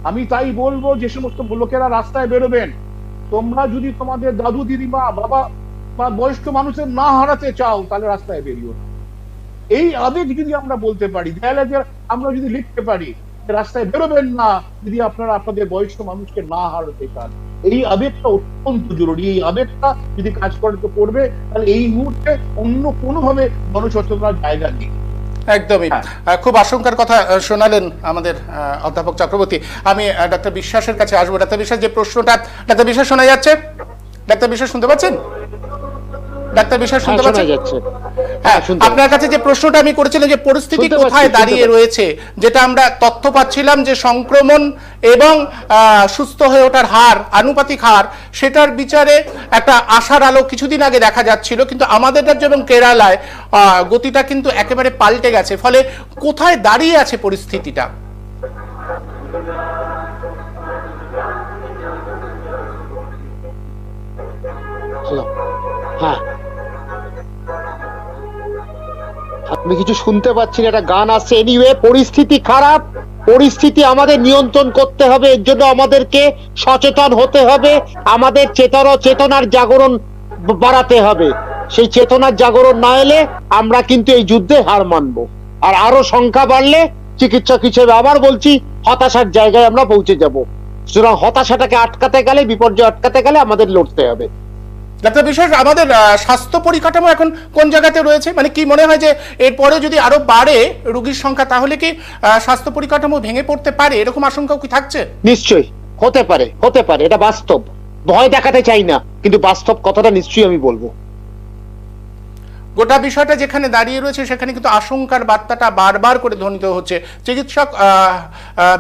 [SPEAKER 7] আমি তাই বলবো, যে সমস্ত লোকেরা রাস্তায় বেরোবেন, তোমরা যদি তোমাদের দাদু, দিদিমা, বাবা বা বয়স্ক মানুষের না হারাতে চাও, তাহলে রাস্তায় বেরিও না। এই আবেগ যদি আমরা বলতে পারি, দেয়ালে আমরা যদি লিখতে পারি, রাস্তায় বেরোবেন না যদি আপনারা আপনাদের বয়স্ক মানুষকে না হারাতে চান, এই আবেগটা অত্যন্ত জরুরি। এই আবেগটা যদি কাজ করবে, তাহলে এই মুহূর্তে অন্য কোনোভাবে গণসচেতনার জায়গা নেই।
[SPEAKER 1] একদমই। খুব আশঙ্কার কথা শোনালেন আমাদের অধ্যাপক চক্রবর্তী। আমি ডাক্তার বিশ্বাসের কাছে আসবো। ডাক্তার বিশ্বাস, যে প্রশ্নটা, ডাক্তার বিশ্বাস শোনা যাচ্ছে? ডাক্তার বিশ্বাস শুনতে পাচ্ছেন? ডাক্তার বিশ্বাস শুনতে পাচ্ছেন? হ্যাঁ, আপনার কাছে যে প্রশ্নটা আমি করেছিলাম, যে পরিস্থিতি কোথায় দাঁড়িয়ে রয়েছে, যেটা আমরা তথ্য পাচ্ছিলাম যে সংক্রমণ এবং সুস্থ হয়ে ওঠার হার, আনুপাতিক হার, সেটার বিচারে একটা আশার আলো কিছুদিন আগে দেখা যাচ্ছিল, কিন্তু আমাদের রাজ্য এবং কেরালায় গতিটা কিন্তু একেবারে পাল্টে গেছে। ফলে কোথায় দাঁড়িয়ে আছে পরিস্থিতিটা?
[SPEAKER 6] হ্যাঁ, আপনি কিছু শুনতে পাচ্ছেন, একটা গান আসছে। এনিওয়ে, পরিস্থিতি খারাপ, পরিস্থিতি আমাদের নিয়ন্ত্রণ করতে হবে। এর জন্য আমাদেরকে সচেতন হতে হবে, আমাদের চেতনার জাগরণ বাড়াতে হবে। সেই চেতনার জাগরণ না এলে আমরা কিন্তু এই যুদ্ধে হার মানবো। আর আরো সংখ্যা বাড়লে চিকিৎসক হিসেবে আবার বলছি, হতাশার জায়গায় আমরা পৌঁছে যাব। সুতরাং হতাশাটাকে আটকাতে গেলে, বিপর্যয় আটকাতে গেলে আমাদের লড়তে হবে।
[SPEAKER 1] ডাক্তার বিশ্বাস, আমাদের স্বাস্থ্য পরিকাঠামো এখন কোন জায়গাতে রয়েছে? মানে কি মনে হয় যে এরপরে যদি আরো বাড়ে রোগীর সংখ্যা, তাহলে কি স্বাস্থ্য পরিকাঠামো ভেঙে পড়তে পারে? এরকম আশঙ্কাও কি থাকছে?
[SPEAKER 6] নিশ্চয়ই হতে পারে, এটা বাস্তব। ভয় দেখাতে চাই না, কিন্তু বাস্তব কথাটা নিশ্চয়ই আমি বলবো।
[SPEAKER 1] গোটা বিষয়টা যেখানে দাঁড়িয়ে রয়েছে, সেখানে কিন্তু আশঙ্কার বার্তাটা বারবার করে ধ্বনিত হচ্ছে। চিকিৎসক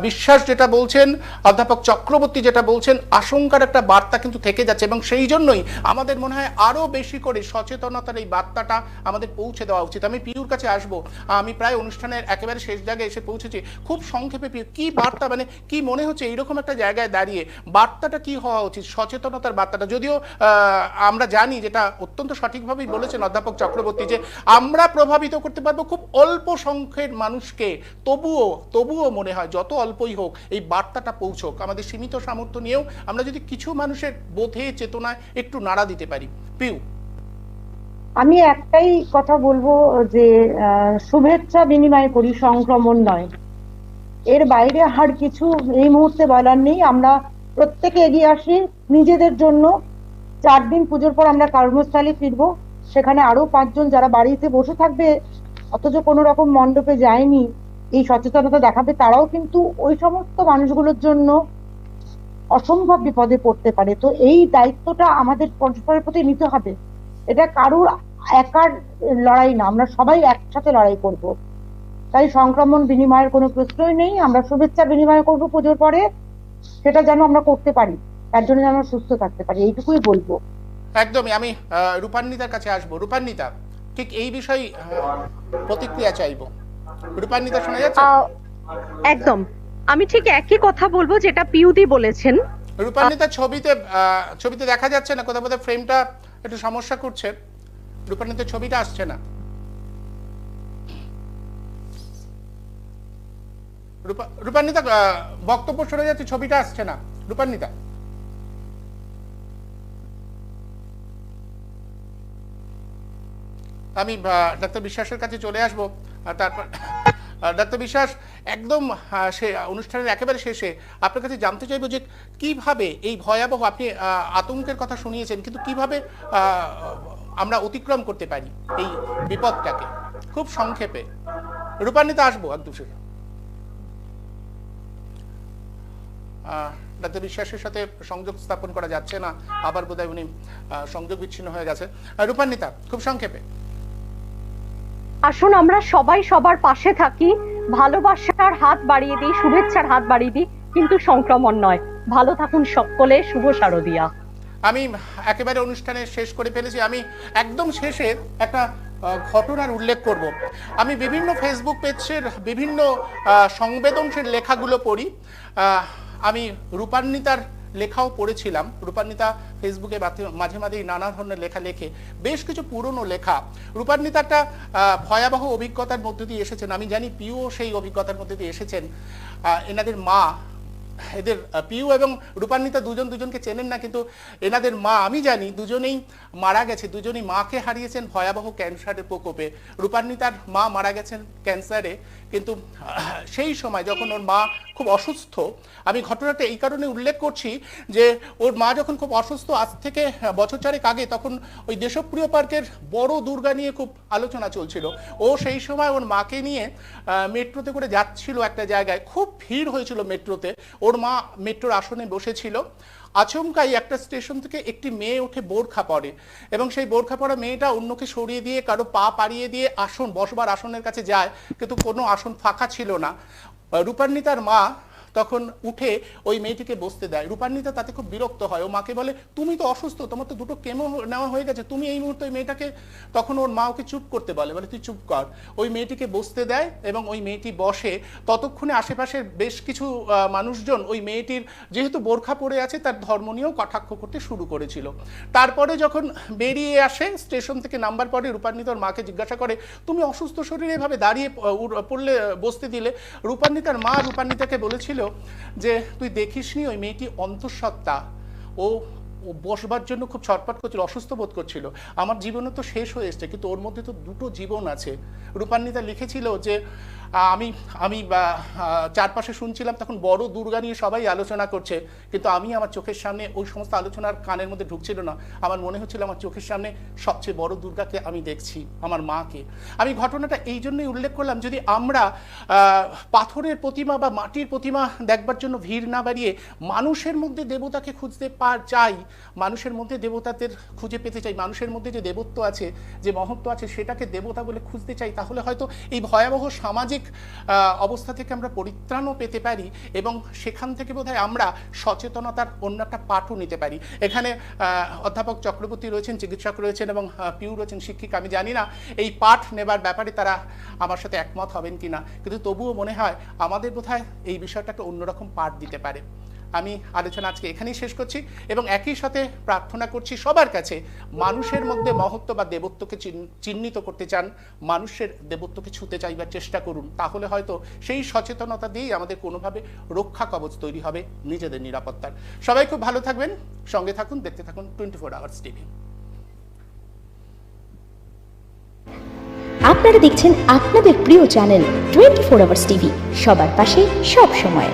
[SPEAKER 1] বিশ্বাস যেটা বলছেন, অধ্যাপক চক্রবর্তী যেটা বলছেন, আশঙ্কার একটা বার্তা কিন্তু থেকে যাচ্ছে, এবং সেই জন্যই আমাদের মনে হয় আরো বেশি করে সচেতনতার এই বার্তাটা আমাদের পৌঁছে দেওয়া উচিত। আমি পিউর কাছে আসবো। আমি প্রায় অনুষ্ঠানের একেবারে শেষ জায়গায় এসে পৌঁছেছি। খুব সংক্ষেপে পিউ, কি বার্তা, মানে কি মনে হচ্ছে এইরকম একটা জায়গায় দাঁড়িয়ে বার্তাটা কি হওয়া উচিত, সচেতনতার বার্তাটা? যদিও আমরা জানি, যেটা অত্যন্ত সঠিকভাবেই বলেছেন অধ্যাপক চক্রবর্তী, যে আমরা প্রভাবিত করতে পারবো খুব অল্প সংখ্যের মানুষকে, তবুও মনে হয় যত অল্পই হোক এই বার্তাটা পৌঁছক। আমাদের সীমিত সামর্থ্য নিয়েও আমরা যদি কিছু মানুষের বোধে, চেতনায় একটু নাড়া দিতে পারি। পিউ,
[SPEAKER 4] আমি একটাই কথা বলবো, যে শুভেচ্ছা বিনিময় করি, সংক্রমণ নয়। এর বাইরে আর কিছু এই মুহূর্তে বলার নেই। আমরা প্রত্যেকে এগিয়ে আসি নিজেদের জন্য। 4 দিন পুজোর পর আমরা কর্মস্থলে ফিরবো, সেখানে আরো 5 জন যারা বাড়িতে বসে থাকবে, অথচ কোনো রকম মণ্ডপে যায়নি, এই সচেতনতা দেখাবে, তারাও কিন্তু ওই সমস্ত মানুষগুলোর জন্য অসম্ভব বিপদে পড়তে পারে। তো এই দায়িত্বটা আমাদের পরস্পরের প্রতি নিতে হবে। এটা কারুর একার লড়াই না, আমরা সবাই একসাথে লড়াই করব। তাই সংক্রমণ বিনিময়ের কোনো প্রশ্নই নেই। আমরা শুভেচ্ছা বিনিময় করবো পুজোর পরে, সেটা যেন আমরা করতে পারি, তার জন্য যেন আমরা সুস্থ থাকতে পারি, এইটুকুই বলবো।
[SPEAKER 1] একদমই। আমি রূপান্বিতার কাছে আসবো। রূপান্বিতা, ঠিক এই বিষয়ে প্রতিক্রিয়া চাইবো। রূপান্বিতা, শোনা যাচ্ছে?
[SPEAKER 5] একদম আমি ঠিক একই কথা বলবো যেটা পিউদি বলেছেন।
[SPEAKER 1] রূপান্বিতা, ছবিতে দেখা যাচ্ছে না, কোথাও কোথাও ফ্রেমটা একটু সমস্যা করছে। রূপান্বিতার ছবিটা আসছে না। রূপান্বিতা, বক্তব্য শোনা যাচ্ছে, ছবিটা আসছে না। রূপান্বিতা, আমি ডাক্তার বিশ্বাসের কাছে চলে আসবো। তারপর ডাক্তার বিশ্বাস, একদম সে অনুষ্ঠানের একেবারে শেষে আপনার কাছে জানতে চাইবো যে কিভাবে এই ভয়াবহ, আপনি আতঙ্কের কথা শুনিয়েছেন, কিন্তু কিভাবে আমরা অতিক্রম করতে পারি এই বিপদটাকে, খুব সংক্ষেপে। রূপান্বিতা, আসবো একদম শেষে। ডাক্তার বিশ্বাসের সাথে সংযোগ স্থাপন করা যাচ্ছে না, আবার বোধহয় উনি সংযোগ বিচ্ছিন্ন হয়ে গেছে। রূপান্বিতা, খুব সংক্ষেপে।
[SPEAKER 5] আসুন আমরা সবাই সবার পাশে থাকি, ভালোবাসার হাত বাড়িয়ে দিই, শুভেচ্ছার হাত বাড়িয়ে দিই, কিন্তু সংক্রমণ নয়। ভালো থাকুন সকলে। শুভ শারদিয়া।
[SPEAKER 1] আমি একেবারে অনুষ্ঠানে শেষ করে ফেলেছি। আমি একদম শেষে একটা ঘটনার উল্লেখ করব। আমি বিভিন্ন ফেসবুক পেজের বিভিন্ন সংবেদনশীল লেখাগুলো পড়ি। আমি রূপান্বিতার লেখাও পড়েছিলাম। রূপান্বিতা ফেসবুকে মাঝে মাঝেই নানা ধরনের লেখা লেখে, বেশ কিছু পুরনো লেখা। রূপান্বিতা একটা ভয়াবহ অভিজ্ঞতার মধ্যে দিয়ে এসেছেন। আমি জানি পিউ সেই অভিজ্ঞতার মধ্যে দিয়ে এসেছেন। এনাদের মা, এদের পিউ এবং রূপান্বিতা দুজনকে চেনেন না, কিন্তু এনাদের মা আমি জানি দুজনেই মারা গেছে। দুজনেই মাকে হারিয়েছেন ভয়াবহ ক্যান্সারের প্রকোপে। রূপান্বিতার মা মারা গেছেন ক্যান্সারে, কিন্তু সেই সময় যখন ওর মা খুব অসুস্থ, আমি ঘটনাটা এই কারণে উল্লেখ করছি যে ওর মা যখন খুব অসুস্থ, আজ থেকে বছর চারেক আগে, তখন ওই দেশপ্রিয় পার্কের বড় দুর্গা নিয়ে খুব আলোচনা চলছিল। ও সেই সময় ওর মাকে নিয়ে মেট্রোতে করে যাচ্ছিল একটা জায়গায়, খুব ভিড় হয়েছিল মেট্রোতে। ওর মা মেট্রোর আসনে বসেছিল। আচমকাই একটা স্টেশন থেকে একটি মেয়ে উঠে বোরখা পরে, এবং সেই বোরখা পরা মেয়েটা অন্যকে সরিয়ে দিয়ে, কারো পা পাড়িয়ে দিয়ে বসবার আসনের কাছে যায়, কিন্তু কোনো আসন ফাঁকা ছিল না। রূপান্বিতার মা তখন উঠে ওই মেয়েটিকে বসতে দেয়। রূপান্বিতা তাতে খুব বিরক্ত হয়। ও মাকে বলে, তুমি তো অসুস্থ, তোমার তো দুটো কেমো নেওয়া হয়ে গেছে, তুমি এই মুহূর্তে ওই মেয়েটাকে, তখন ওর মা ওকে চুপ করতে বলে তুই চুপ কর। ওই মেয়েটিকে বসতে দেয় এবং ওই মেয়েটি বসে। ততক্ষণে আশেপাশের বেশ কিছু মানুষজন ওই মেয়েটির, যেহেতু বোরখা পরে আছে, তার ধর্ম নিয়েও কটাক্ষ করতে শুরু করেছিল। তারপরে যখন বেরিয়ে আসে স্টেশন থেকে নাম্বার পরে, রূপান্বিতার মাকে জিজ্ঞাসা করে, তুমি অসুস্থ শরীরে এভাবে দাঁড়িয়ে পড়লে, বসতে দিলে? রূপান্বিতার মা রূপান্বিতাকে বলেছিল যে তুই দেখিসনি ওই মেয়েটি অন্তঃসত্ত্বা, ও বসবার জন্য খুব ছটপট করছিল, অসুস্থ বোধ করছিল। আমার জীবনে তো শেষ হয়ে এসছে, কিন্তু ওর মধ্যে তো দুটো জীবন আছে। রূপান্বিতা লিখেছিল যে আমি চারপাশে শুনছিলাম, তখন বড় দুর্গা নিয়ে সবাই আলোচনা করছে, কিন্তু আমি আমার চোখের সামনে ওই সমস্ত আলোচনার কানের মধ্যে ঢুকছিল না। আমার মনে হচ্ছিল আমার চোখের সামনে সবচেয়ে বড় দুর্গাকে আমি দেখছি, আমার মাকে। আমি ঘটনাটা এই জন্যই উল্লেখ করলাম, যদি আমরা পাথরের প্রতিমা বা মাটির প্রতিমা দেখবার জন্য ভিড় না বাড়িয়ে মানুষের মধ্যে দেবতাকে খুঁজতে চাই, মানুষের মধ্যে দেবতাদের খুঁজে পেতে চাই, মানুষের মধ্যে যে দেবত্ব আছে, যে মহত্ব আছে, সেটাকে দেবতা বলে খুঁজতে চাই, তাহলে হয়তো এই ভয়াবহ সামাজিক অবস্থা থেকে আমরা পরিত্রাণও পেতে পারি, এবং সেখান থেকে বোধহয় আমরা সচেতনতার অন্য একটা পাঠও নিতে পারি। এখানে অধ্যাপক চক্রবর্তী রয়েছেন, চিকিৎসক রয়েছেন, এবং পিউ রয়েছেন শিক্ষিকা। আমি জানি না এই পাঠ নেবার ব্যাপারে তারা আমার সাথে একমত হবেন কিনা, কিন্তু তবুও মনে হয় আমাদের বোধহয় এই বিষয়টাকে অন্যরকম পাঠ দিতে পারে। আমি আলোচনা আজকে এখানেই শেষ করছি, এবং একই সাথে প্রার্থনা করছি সবার কাছে, মানুষের মধ্যে মহত্ব বা দেবত্বকে চিহ্নিত করতে চান, মানুষের দেবত্বকে ছুঁতে চাইবার চেষ্টা করুন। তাহলে হয়তো সেই সচেতনতা দিয়েই আমাদের কোনোভাবে রক্ষা কবচ তৈরি হবে নিজেদের নিরাপত্তার। সবাই খুব ভালো থাকবেন, সঙ্গে থাকুন, দেখতে থাকুন 24 আওয়ার্স টিভি।
[SPEAKER 2] আপনারা দেখছেন আপনাদের প্রিয় চ্যানেল 24 আওয়ার্স টিভি, সবার পাশে সব সময়।